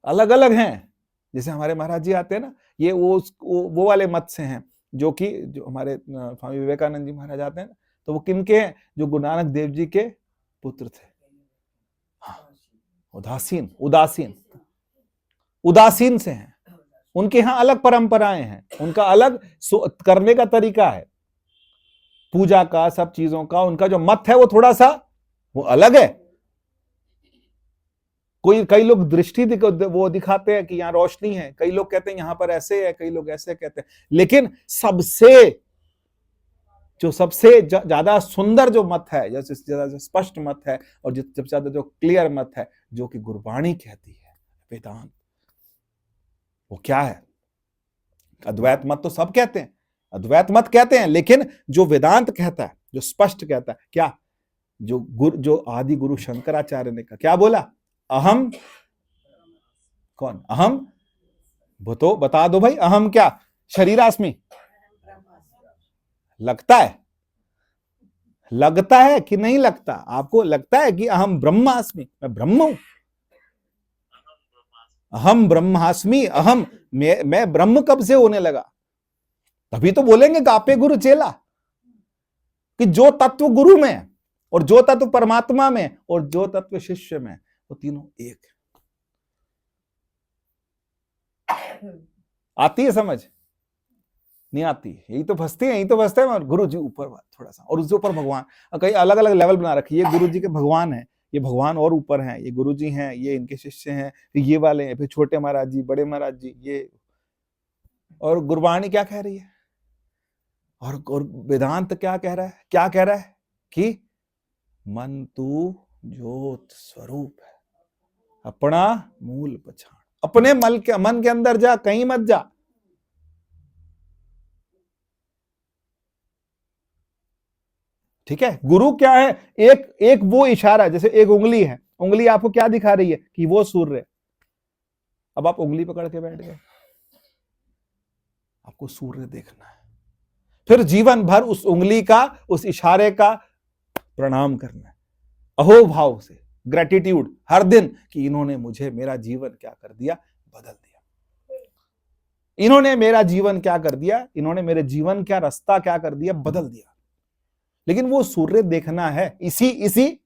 अलग अलग हैं। जैसे हमारे महाराज जी आते हैं ना, ये वो वाले मत से हैं, जो कि जो हमारे स्वामी विवेकानंद जी महाराज आते हैं ना, तो वो किनके हैं? जो गुरु नानक देव जी के पुत्र थे। हाँ, उदासीन उदासीन उदासीन से हैं, उनके यहां अलग परंपराएं हैं, उनका अलग करने का तरीका है, पूजा का, सब चीजों का, उनका जो मत है वो थोड़ा सा वो अलग है। कई लोग दृष्टि वो दिखाते हैं कि यहाँ रोशनी है, कई लोग कहते हैं यहाँ पर ऐसे है, कई लोग ऐसे कहते हैं, लेकिन सबसे ज्यादा सुंदर जो मत है, जैसे ज्यादा स्पष्ट मत है और सबसे ज्यादा जो क्लियर मत है, जो कि गुरबाणी कहती है, वेदांत, वो क्या है? अद्वैत मत तो सब कहते हैं, अद्वैत मत कहते हैं, लेकिन जो वेदांत कहता है, जो स्पष्ट कहता है, क्या? जो आदि गुरु शंकराचार्य ने कहा, क्या बोला? अहम कौन? अहम तो बता दो भाई, अहम क्या? शरीरास्मि। लगता है कि नहीं लगता? आपको लगता है कि अहम ब्रह्मास्मि, मैं ब्रह्म हूं? अहम ब्रह्मास्मि, अहम मैं ब्रह्म कब से होने लगा? तभी तो बोलेंगे गापे गुरु चेला, कि जो तत्व गुरु में और जो तत्व परमात्मा में और जो तत्व शिष्य में, वो तीनों एक है। आती है समझ? नहीं आती? यही तो फंसते हैं, और गुरु जी ऊपर थोड़ा सा, और उसके ऊपर भगवान, कई अलग अलग लेवल बना रखी है। ये गुरु जी के भगवान है, ये भगवान और ऊपर हैं, ये गुरु जी हैं, ये इनके शिष्य हैं, फिर ये वाले हैं, फिर छोटे महाराज जी, बड़े महाराज जी, ये। और गुरबाणी क्या कह रही है? और वेदांत क्या कह रहा है? क्या कह रहा है? कि मन तू ज्योत स्वरूप है, अपना मूल पहचान, अपने मन के अंदर जा, कहीं मत जा। ठीक है? गुरु क्या है? एक वो इशारा, जैसे एक उंगली है, उंगली आपको क्या दिखा रही है? कि वो सूर्य है। अब आप उंगली पकड़ के बैठ गए, आपको सूर्य देखना है, फिर जीवन भर उस उंगली का, उस इशारे का प्रणाम करना है, अहो भाव से, ग्रेटिट्यूड हर दिन, कि इन्होंने मुझे, मेरा जीवन क्या कर दिया? बदल दिया। इन्होंने मेरा जीवन क्या कर दिया? इन्होंने मेरे जीवन क्या रास्ता क्या कर दिया? बदल दिया। लेकिन वो सूर्य देखना है इसी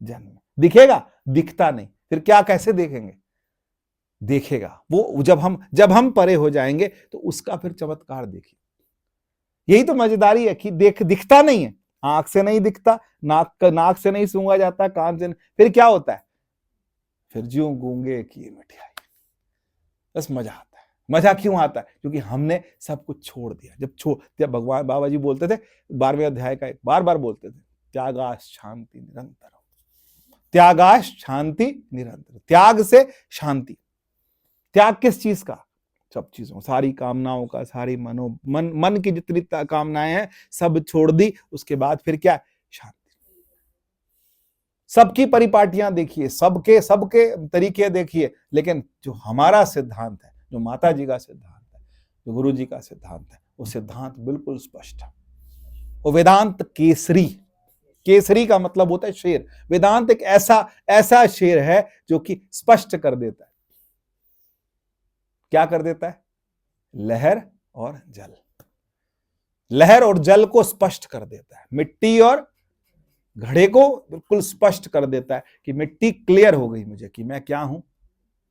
जन्म। दिखेगा? दिखता नहीं, फिर क्या, कैसे देखेंगे? देखेगा वो जब हम परे हो जाएंगे, तो उसका फिर चमत्कार देखिए। यही तो मजेदारी है कि दिखता नहीं है, आंख से नहीं दिखता, नाक से नहीं सूंघा जाता, कान से नहीं, फिर क्या होता है? फिर ज्यों गूंगे की मिठाई। बस मजा आता है। मजा क्यों आता है? क्योंकि हमने सब कुछ छोड़ दिया। जब भगवान बाबा जी बोलते थे 12वें अध्याय का, बार बार बोलते थे, त्यागाश शांति निरंतर, त्यागाश शांति निरंतर, त्याग से शांति। त्याग किस चीज का? सब चीजों, सारी कामनाओं का, सारी मन की जितनी कामनाएं हैं सब छोड़ दी। उसके बाद फिर क्या? शांति। सबकी परिपाटियां देखिए, सबके तरीके देखिए, लेकिन जो हमारा सिद्धांत है, जो माता जी का सिद्धांत है, जो गुरु जी का सिद्धांत है, वो सिद्धांत बिल्कुल स्पष्ट है। वो वेदांत केसरी का मतलब होता है शेर। वेदांत एक ऐसा शेर है जो कि स्पष्ट कर देता है। क्या कर देता है? लहर और जल को स्पष्ट कर देता है। मिट्टी और घड़े को बिल्कुल स्पष्ट कर देता है कि मिट्टी क्लियर हो गई मुझे, कि मैं क्या हूं?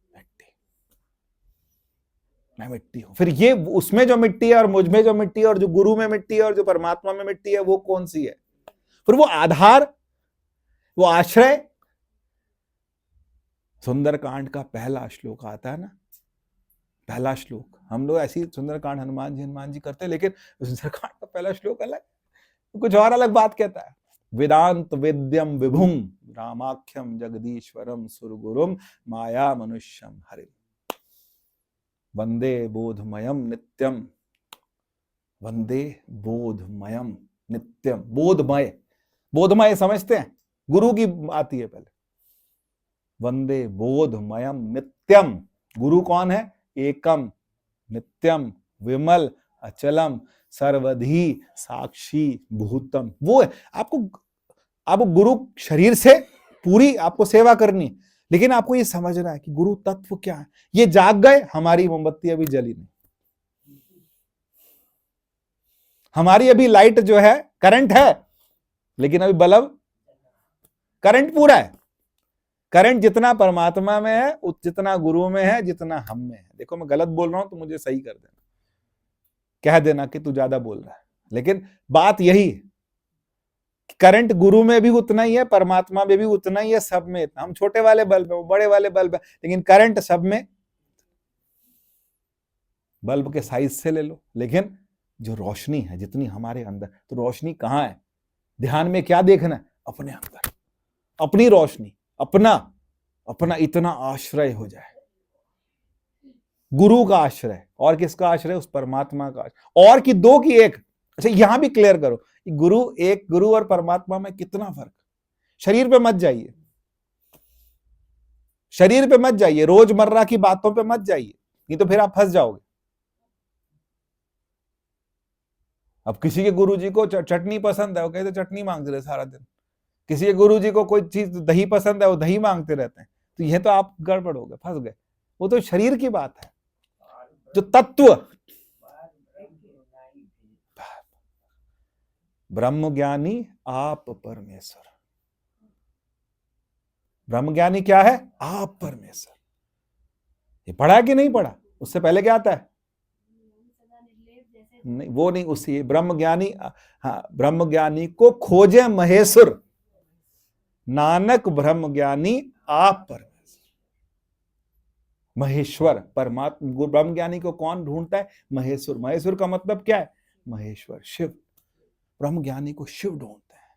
मिट्टी। मैं मिट्टी हूं। फिर ये उसमें जो मिट्टी है और मुझ में जो मिट्टी है और जो गुरु में मिट्टी है और जो परमात्मा में मिट्टी है, वो कौन सी है? फिर वो आधार, वो आश्रय। सुंदरकांड का पहला श्लोक आता है ना, पहला श्लोक। हम लोग ऐसी सुंदरकांड हनुमान जी करते हैं, लेकिन सुंदरकांड का पहला श्लोक अलग, कुछ और अलग बात कहता है। वेदांत वेद्यम विभुम रामाख्यम जगदीश्वरम सुरगुरुम माया मनुष्यम हरिम वंदे बोधमयम नित्यम। वंदे बोधमयम नित्यम। बोधमय समझते हैं? गुरु की आती है पहले। वंदे बोधमयम नित्यम। गुरु कौन है? एकम नित्यम विमल अचलम सर्वधि साक्षी भूतम। वो है। आपको गुरु शरीर से पूरी आपको सेवा करनी, लेकिन आपको ये समझना है कि गुरु तत्व क्या है। ये जाग गए, हमारी मोमबत्ती अभी जली नहीं, हमारी अभी लाइट जो है, करंट है, लेकिन अभी बल्ब, करंट पूरा है। करंट जितना परमात्मा में है, जितना गुरु में है, जितना हम में है। देखो मैं गलत बोल रहा हूं तो मुझे सही कर देना, कह देना कि तू ज्यादा बोल रहा है, लेकिन बात यही है, करंट गुरु में भी उतना ही है, परमात्मा में भी उतना ही है, सब में इतना। हम छोटे वाले बल्ब है, वो बड़े वाले बल्ब है, लेकिन करंट सब में। बल्ब के साइज से ले लो, लेकिन जो रोशनी है जितनी हमारे अंदर, तो रोशनी कहाँ है? ध्यान में क्या देखना है? अपने अंदर, अपनी रोशनी, अपना अपना इतना आश्रय हो जाए, गुरु का आश्रय। और किसका आश्रय? उस परमात्मा का आश्रय। और कि दो की एक। अच्छा, यहां भी क्लियर करो, गुरु एक, गुरु और परमात्मा में कितना फर्क। शरीर पे मत जाइए, शरीर पे मत जाइए, रोजमर्रा की बातों पे मत जाइए, नहीं तो फिर आप फंस जाओगे। अब किसी के गुरुजी को चटनी पसंद है, वो कहते चटनी मांगते रहे सारा दिन। किसी के गुरुजी को कोई चीज दही पसंद है, वो दही मांगते रहते हैं। तो ये तो आप गड़बड़ हो गए, फंस गए। वो तो शरीर की बात है। जो तत्व ब्रह्मज्ञानी आप परमेश्वर। ब्रह्मज्ञानी क्या है? आप परमेश्वर। ये पढ़ा है कि नहीं पढ़ा? उससे पहले क्या आता है? नहीं, वो नहीं, उसी ब्रह्मज्ञानी। हाँ, ब्रह्मज्ञानी को खोजे महेश्वर, नानक ब्रह्मज्ञानी आप परमेश्वर। महेश्वर परमात्मा, ब्रह्मज्ञानी को कौन ढूंढता है? महेश्वर। महेश्वर का मतलब क्या है? महेश्वर, शिव। ब्रह्मज्ञानी को शिव ढूंढते हैं।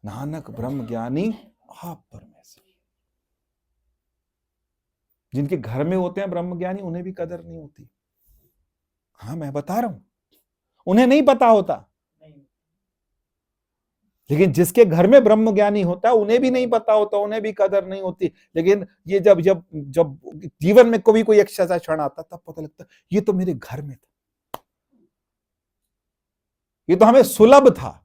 नानक ब्रह्मज्ञानी आप परमेश्वर। जिनके घर में होते हैं ब्रह्मज्ञानी, उन्हें भी कदर नहीं होती। हाँ, मैं बता रहा हूं, उन्हें नहीं पता होता। लेकिन जिसके घर में ब्रह्मज्ञानी होता है, उन्हें भी नहीं पता होता, उन्हें भी कदर नहीं होती। लेकिन ये जब जब जब जीवन में कभी कोई एक ऐसा क्षण आता, तब पता लगता ये तो मेरे घर में था, ये तो हमें सुलभ था,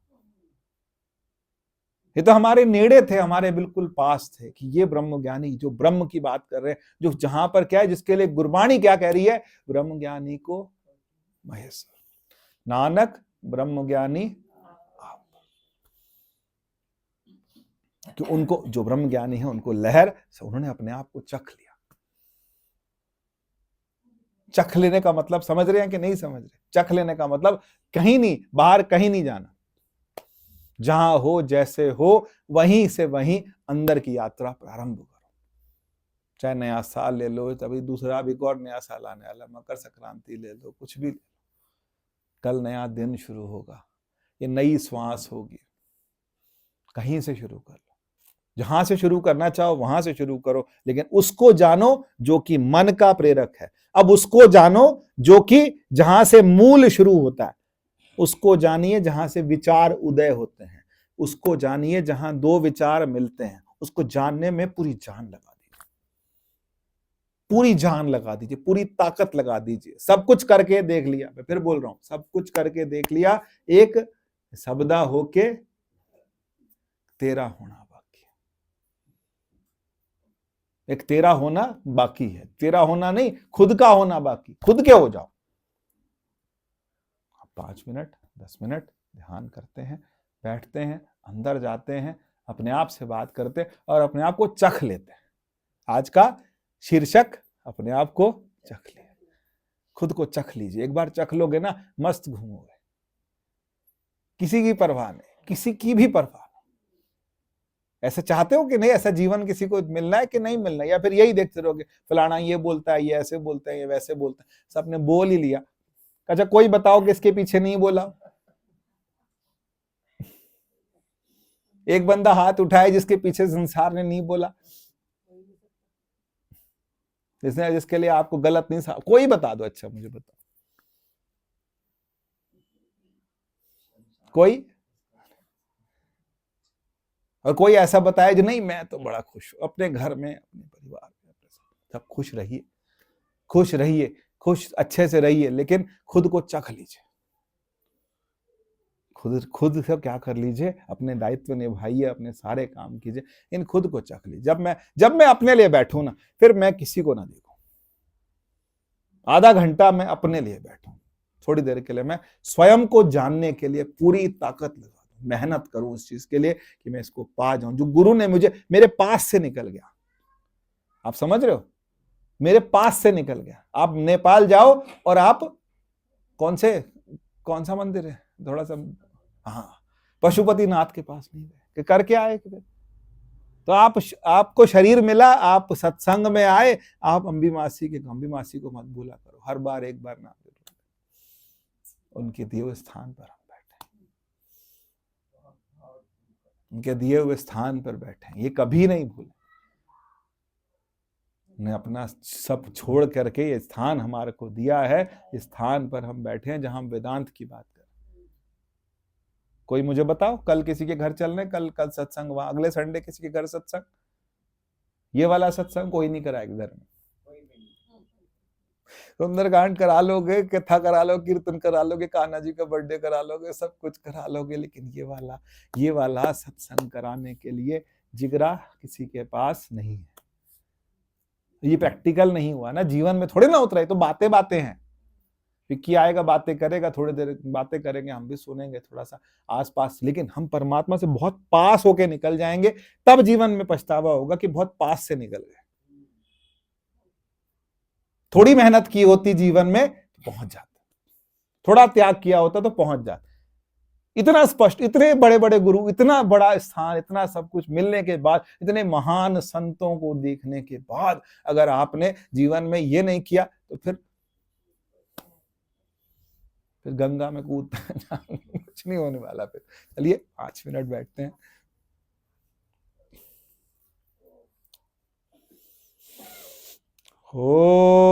ये तो हमारे नेड़े थे, हमारे बिल्कुल पास थे। कि ये ब्रह्मज्ञानी जो ब्रह्म की बात कर रहे हैं, जो जहां पर क्या है, जिसके लिए गुरबाणी क्या कह रही है? ब्रह्मज्ञानी को महेश्वर, नानक ब्रह्मज्ञानी आप। कि उनको, जो ब्रह्मज्ञानी है, उनको लहर से उन्होंने अपने आप को चख लिया। चख लेने का मतलब समझ रहे हैं कि नहीं समझ रहे? चख लेने का मतलब कहीं नहीं, बाहर कहीं नहीं जाना, जहां हो, जैसे हो, वहीं से वहीं अंदर की यात्रा प्रारंभ करो। चाहे नया साल ले लो, तभी दूसरा भी और नया साल आने वाला, मकर संक्रांति ले लो, कुछ भी, कल नया दिन शुरू होगा, ये नई श्वास होगी। कहीं से शुरू कर लो, जहां से शुरू करना चाहो वहां से शुरू करो, लेकिन उसको जानो जो कि मन का प्रेरक है। अब उसको जानो जो कि जहां से मूल शुरू होता है, उसको जानिए जहां से विचार उदय होते हैं, उसको जानिए जहां दो विचार मिलते हैं। उसको जानने में पूरी जान लगा दीजिए, पूरी जान लगा दीजिए, पूरी ताकत लगा दीजिए। सब कुछ करके देख लिया, मैं फिर बोल रहा हूं, सब कुछ करके देख लिया, एक शब्दा होके तेरा होना बाकी है। एक तेरा होना बाकी है, तेरा होना नहीं, खुद का होना बाकी। खुद के हो जाओ। 5 मिनट 10 मिनट ध्यान करते हैं, बैठते हैं, अंदर जाते हैं, अपने आप से बात करते हैं और अपने आप को चख लेते हैं। आज का शीर्षक, अपने आप को चख ले। खुद को चख लीजिए, एक बार चख लोगे ना, मस्त घूमोगे, किसी की परवाह नहीं, किसी की भी परवाह नहीं। ऐसा चाहते हो कि नहीं, ऐसा जीवन किसी को मिलना है कि नहीं मिलना, या फिर यही देखते रहोगे फलाना ये बोलता है, ये ऐसे बोलता है, ये वैसे बोलता है, सबने बोल ही लिया। अच्छा, कोई बताओ कि इसके पीछे नहीं बोला? एक बंदा हाथ उठाए जिसके पीछे संसार ने नहीं बोला, जिसके लिए आपको गलत नहीं, कोई बता दो। अच्छा, मुझे बताओ कोई, और कोई ऐसा बताया जो नहीं, मैं तो बड़ा खुश हूं अपने घर में, अपने परिवार में, सब खुश रहिए, खुश रहिए, खुश अच्छे से रहिए, लेकिन खुद को चख लीजिए। खुद से क्या कर लीजिए, अपने दायित्व निभाइए, अपने सारे काम कीजिए, इन खुद को चख लीजिए। जब मैं अपने लिए बैठूं ना, फिर मैं किसी को ना देखूं। आधा घंटा मैं अपने लिए बैठूं, थोड़ी देर के लिए मैं स्वयं को जानने के लिए पूरी ताकत लगा दूं, मेहनत करूं उस चीज के लिए कि मैं इसको पा जाऊं जो गुरु ने मुझे, मेरे पास से निकल गया। आप समझ रहे हो? मेरे पास से निकल गया। आप नेपाल जाओ और आप कौन सा मंदिर है थोड़ा सा, हाँ, पशुपति नाथ के पास नहीं गए कि करके आए कि तो आपको शरीर मिला, आप सत्संग में आए, आप अम्बी मासी को मत भूला करो, हर बार एक बार नाम जरूर, उनके दिए हुए स्थान पर हम बैठे, उनके दिए हुए स्थान पर बैठे, ये कभी नहीं भूले। ने अपना सब छोड़ करके ये स्थान हमारे को दिया है, इस स्थान पर हम बैठे हैं जहां हम वेदांत की बात करें। कोई मुझे बताओ, कल किसी के घर चलने, कल सत्संग, वहां अगले संडे किसी के घर सत्संग, ये वाला सत्संग कोई नहीं कराएगा घर में। सुंदरकांड करा लोगे, कथा करा लो, कीर्तन करा लोगे, कान्हा जी का बर्थडे करा लोगे, सब कुछ करा लोगे, लेकिन ये वाला सत्संग कराने के लिए जिगरा किसी के पास नहीं है। ये प्रैक्टिकल नहीं हुआ ना, जीवन में थोड़े ना उतरा, है तो बातें बातें हैं। विक्की आएगा, बातें करेगा, थोड़ी देर बातें करेंगे, हम भी सुनेंगे थोड़ा सा आसपास, लेकिन हम परमात्मा से बहुत पास होके निकल जाएंगे, तब जीवन में पछतावा होगा कि बहुत पास से निकल गए। थोड़ी मेहनत की होती जीवन में तो पहुंच जाता, थोड़ा त्याग किया होता तो पहुंच जाता। इतना स्पष्ट, इतने बड़े बड़े गुरु, इतना बड़ा स्थान, इतना सब कुछ मिलने के बाद, इतने महान संतों को देखने के बाद, अगर आपने जीवन में ये नहीं किया तो फिर गंगा में कूदता कुछ नहीं होने वाला। फिर चलिए 5 मिनट बैठते हैं। हो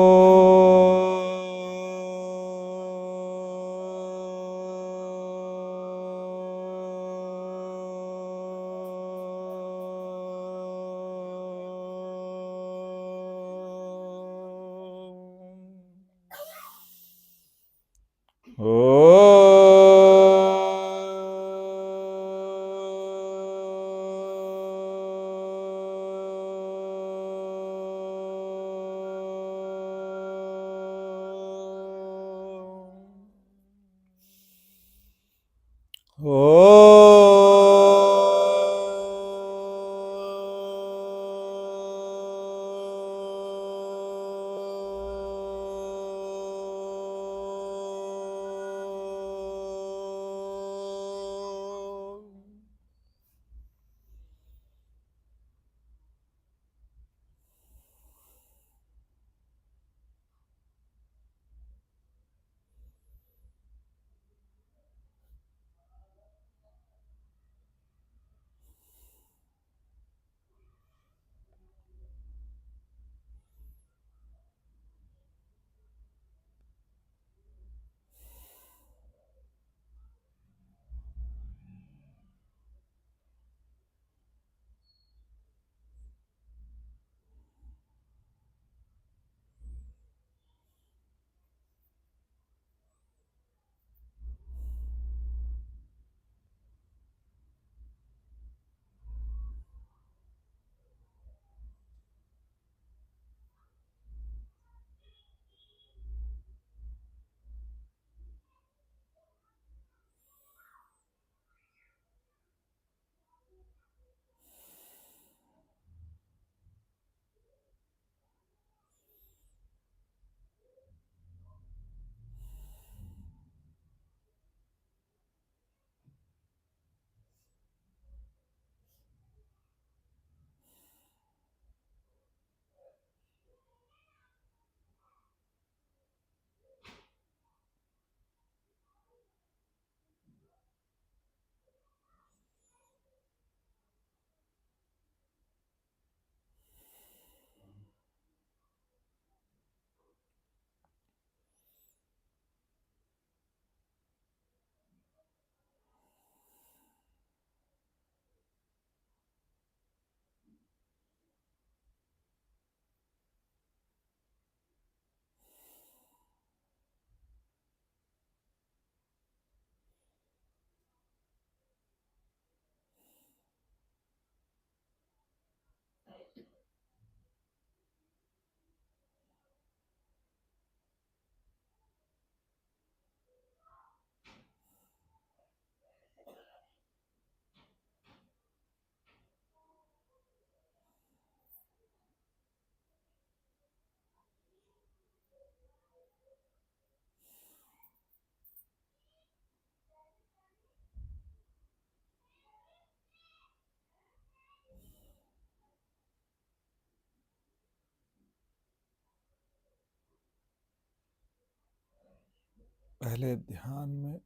पहले ध्यान में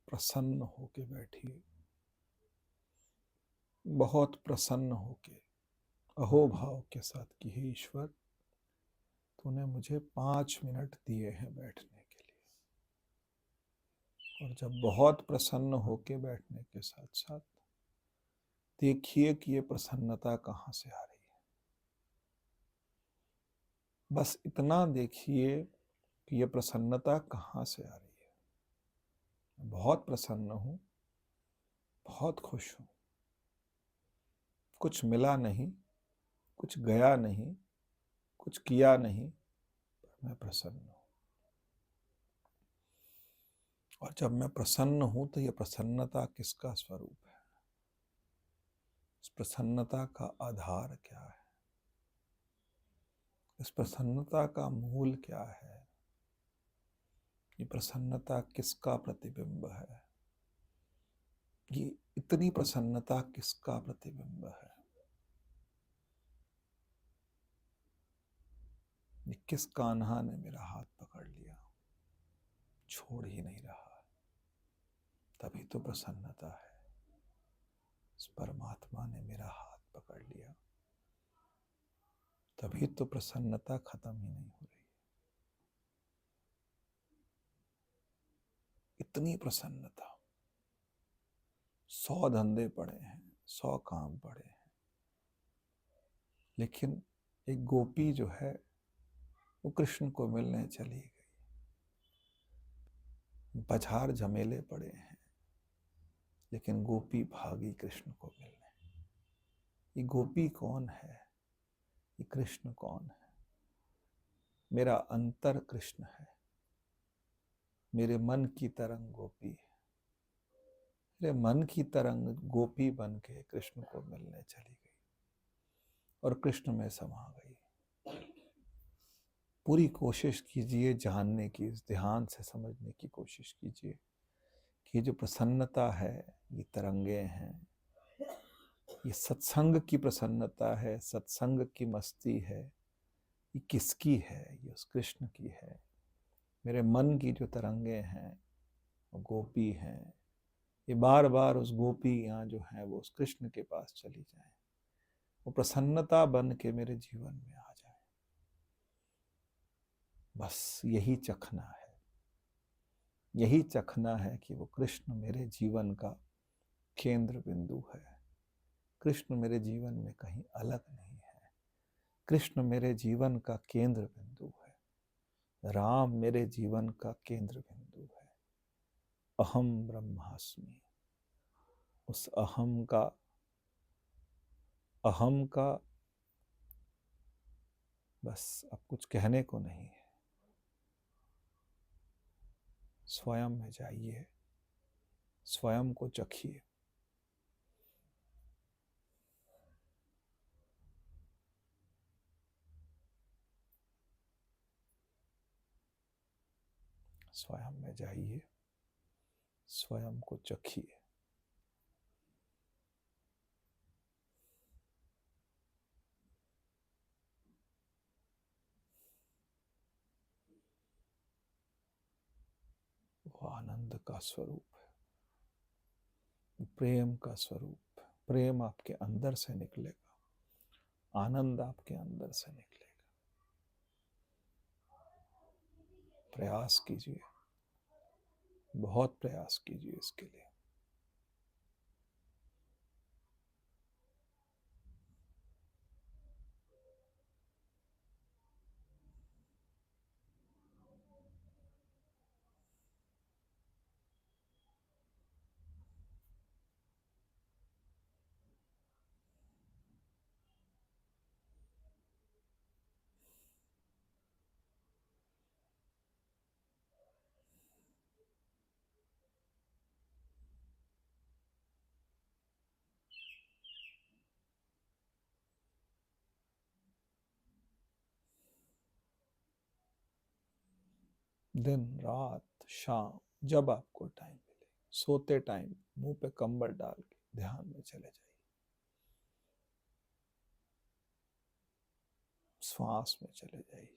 प्रसन्न होके बैठिए, बहुत प्रसन्न होके अहोभाव के साथ कि हे ईश्वर, तूने मुझे 5 मिनट दिए हैं बैठने के लिए। और जब बहुत प्रसन्न होके बैठने के साथ साथ देखिए कि ये प्रसन्नता कहाँ से आ रही है। बस इतना देखिए कि ये प्रसन्नता कहाँ से आ रही है। मैं बहुत प्रसन्न हूँ, बहुत खुश हूँ, कुछ मिला नहीं, कुछ गया नहीं, कुछ किया नहीं, पर मैं प्रसन्न हूँ। और जब मैं प्रसन्न हूँ तो ये प्रसन्नता किसका स्वरूप है, इस प्रसन्नता का आधार क्या है, इस प्रसन्नता का मूल क्या है, ये प्रसन्नता किसका प्रतिबिंब है, ये इतनी प्रसन्नता किसका प्रतिबिंब है, ये किस कान्हा ने मेरा हाथ पकड़ लिया, छोड़ ही नहीं रहा, तभी तो प्रसन्नता है। इस परमात्मा ने मेरा हाथ पकड़ लिया, तभी तो प्रसन्नता खत्म ही नहीं हो रही। इतनी प्रसन्नता, 100 धंधे पड़े हैं, 100 काम पड़े हैं, लेकिन एक गोपी जो है वो कृष्ण को मिलने चली गई। बाजार झमेले पड़े हैं, लेकिन गोपी भागी कृष्ण को मिलने। ये गोपी कौन है, ये कृष्ण कौन है? मेरा अंतर कृष्ण है, मेरे मन की तरंग गोपी है। मेरे मन की तरंग गोपी बन के कृष्ण को मिलने चली गई और कृष्ण में समा गई। पूरी कोशिश कीजिए जानने की, इस ध्यान से समझने की कोशिश कीजिए कि जो प्रसन्नता है ये तरंगे हैं, ये सत्संग की प्रसन्नता है, सत्संग की मस्ती है, ये किसकी है? ये उस कृष्ण की है। मेरे मन की जो तरंगे हैं वो गोपी हैं। ये बार बार उस गोपी यहाँ जो है वो उस कृष्ण के पास चली जाए, वो प्रसन्नता बन के मेरे जीवन में आ जाए। बस यही चखना है, यही चखना है कि वो कृष्ण मेरे जीवन का केंद्र बिंदु है। कृष्ण मेरे जीवन में कहीं अलग नहीं है, कृष्ण मेरे जीवन का केंद्र बिंदु है, राम मेरे जीवन का केंद्र बिंदु है। अहम ब्रह्मास्मि, उस अहम का बस अब कुछ कहने को नहीं है। स्वयं में जाइए, स्वयं को चखिए। स्वयं में जाइए, स्वयं को चखिए। वो आनंद का स्वरूप है, प्रेम का स्वरूप है। प्रेम आपके अंदर से निकलेगा, आनंद आपके अंदर से निकलेगा। प्रयास कीजिए, बहुत प्रयास कीजिए इसके लिए। दिन रात शाम जब आपको टाइम मिले, सोते टाइम मुंह पे कंबल डाल के ध्यान में चले जाइए, श्वास में चले जाइए।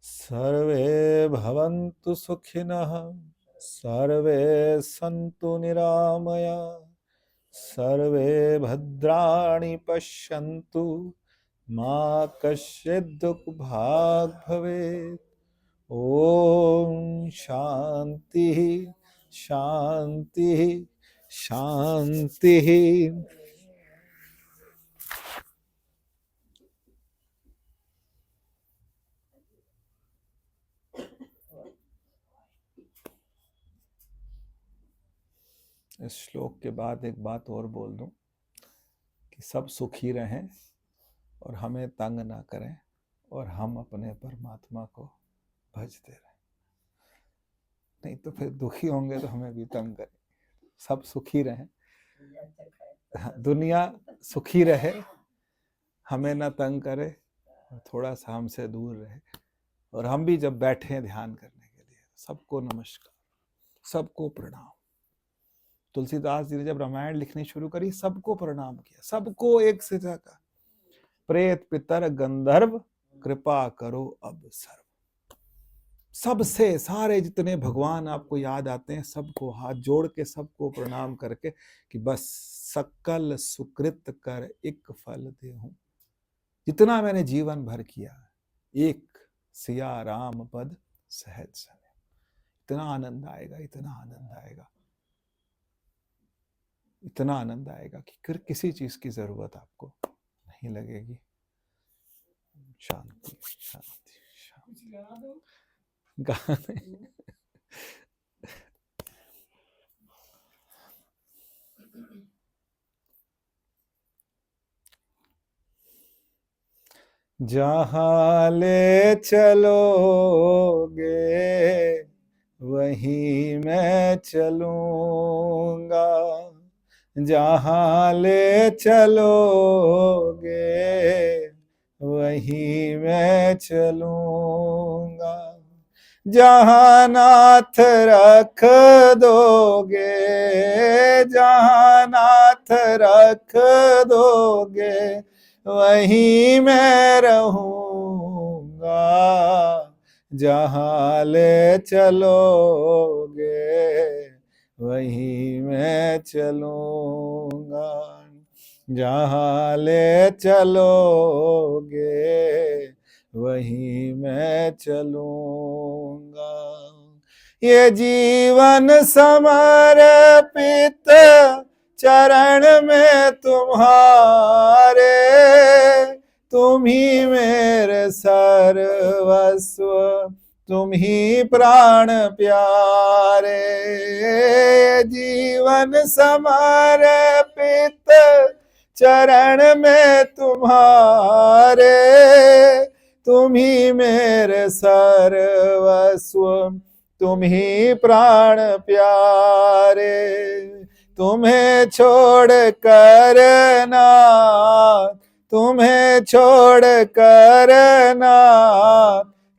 सर्वे भवन्तु सुखिनः, सर्वे सन्तु निरामया, सर्वे भद्राणि पश्यन्तु, मा कश्चित् दुःखभाग् भवेत्। ओम शांति शांति शांति। इस श्लोक के बाद एक बात और बोल दूं कि सब सुखी रहें और हमें तंग ना करें और हम अपने परमात्मा को भजते रहें, नहीं तो फिर दुखी होंगे तो हमें भी तंग करें। सब सुखी रहें, दुनिया सुखी रहे, हमें ना तंग करे और थोड़ा सा हमसे दूर रहे। और हम भी जब बैठे ध्यान करने के लिए, सबको नमस्कार, सबको प्रणाम। तुलसीदास जी ने जब रामायण लिखनी शुरू करी, सबको प्रणाम किया, सबको एक से का प्रेत पितर गंधर्व कृपा करो अब सर्व। सबसे सारे जितने भगवान आपको याद आते हैं, सबको हाथ जोड़ के, सबको प्रणाम करके कि बस सकल सुकृत कर एक फल देहूं। जितना मैंने जीवन भर किया, एक सिया राम पद सहज सने। इतना आनंद आएगा, इतना आनंद आएगा, इतना आनंद आएगा कि फिर किसी चीज की जरूरत आपको नहीं लगेगी। शांति शांति शांति। गाने जहाँ ले चलोगे वहीं मैं चलूंगा, जहाँ ले चलोगे वहीं मैं चलूंगा, जहाँ नाथ रख दोगे, जहाँ नाथ रख दोगे वहीं मैं रहूंगा, जहाँ ले चलोगे वहीं मैं चलूंगा, जहाँ ले चलोगे वहीं मैं चलूंगा। ये जीवन समर्पित चरण में तुम्हारे, तुम ही मेरे सर्वस्व, तुम ही प्राण प्यारे। जीवन समर्पित चरण में तुम्हारे, तुम ही मेरे सर्वस्व, तुम ही प्राण प्यारे। तुम्हें छोड़ कर ना, तुम्हें छोड़ कर ना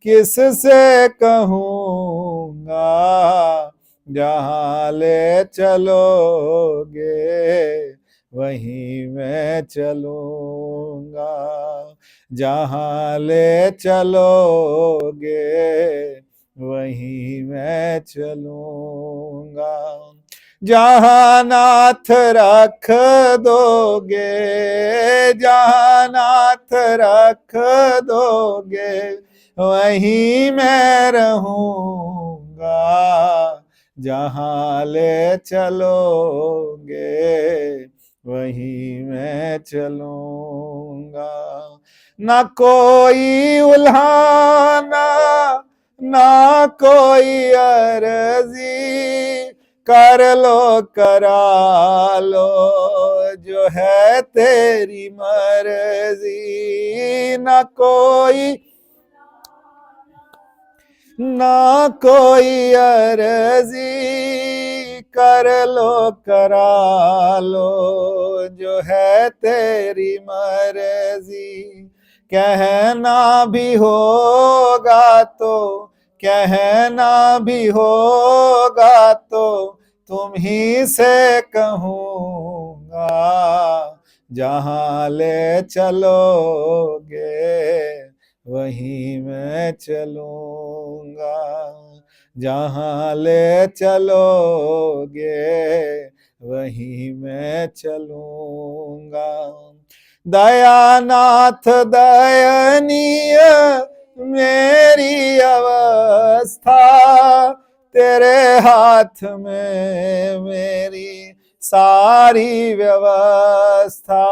किससे कहूँगा, जहाँ ले चलोगे वहीं मैं चलूंगा। जहाँ ले चलोगे वहीं मैं चलूंगा। जहाँ नाथ रख दोगे, जहाँ नाथ रख दोगे वहीं मैं रहूंगा। जहाँ ले चलोगे वहीं मैं चलूंगा। न कोई उल्हाना ना कोई अर्जी, कर लो करा लो जो है तेरी मर्जी। ना कोई अर्जी, कर लो करा लो जो है तेरी मर्जी। कहना भी होगा तो, कहना भी होगा तो तुम ही से कहूँगा। जहाँ ले चलोगे वहीं मैं चलूंगा। जहाँ ले चलोगे वहीं मैं चलूंगा। दयानाथ दयनीय मेरी अवस्था, तेरे हाथ में मेरी सारी व्यवस्था।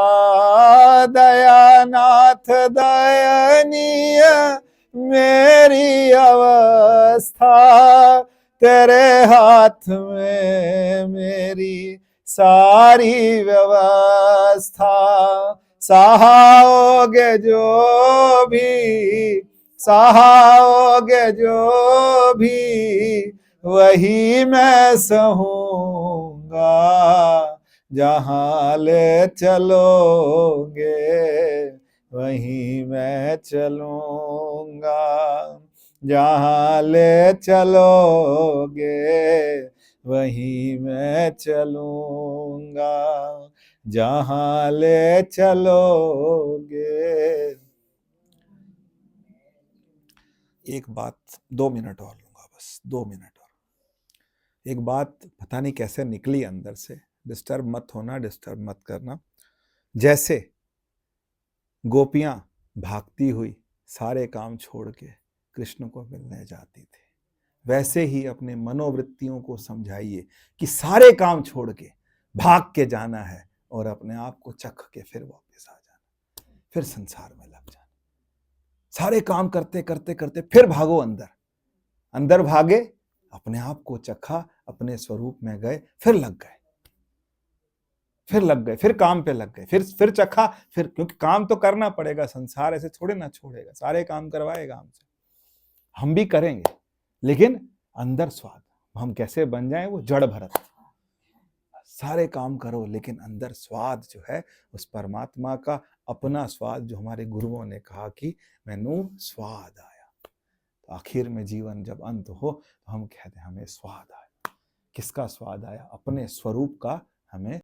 दयानाथ दयनीय मेरी अवस्था, तेरे हाथ में मेरी सारी व्यवस्था। सहाओगे जो भी, सहाओगे जो भी वही मैं सहूंगा। जहाँ ले चलोगे वहीं मैं चलूंगा। जहाँ ले चलोगे वहीं मैं चलूंगा। जहाँ ले चलोगे। एक बात 2 मिनट और लूंगा, बस 2 मिनट और। एक बात पता नहीं कैसे निकली अंदर से, डिस्टर्ब मत होना, डिस्टर्ब मत करना। जैसे गोपियां भागती हुई सारे काम छोड़ के कृष्ण को मिलने जाती थी, वैसे ही अपने मनोवृत्तियों को समझाइए कि सारे काम छोड़ के भाग के जाना है और अपने आप को चख के फिर वापस आ जाना, फिर संसार में लग जाना। सारे काम करते करते करते फिर भागो अंदर, अंदर भागे, अपने आप को चखा, अपने स्वरूप में गए, फिर लग गए, फिर लग गए, फिर काम पे लग गए, फिर चखा, फिर, क्योंकि काम तो करना पड़ेगा, संसार ऐसे थोड़े ना छोड़ेगा, सारे काम करवाएगा हमसे, हम भी करेंगे, लेकिन अंदर स्वाद, हम कैसे बन जाएं वो जड़ भरत। सारे काम करो लेकिन अंदर स्वाद जो है उस परमात्मा का अपना स्वाद, जो हमारे गुरुओं ने कहा कि मैनू स्वाद आया। तो आखिर में जीवन जब अंत हो तो हम कहते हैं हमें स्वाद आया। किसका स्वाद आया? अपने स्वरूप का हमें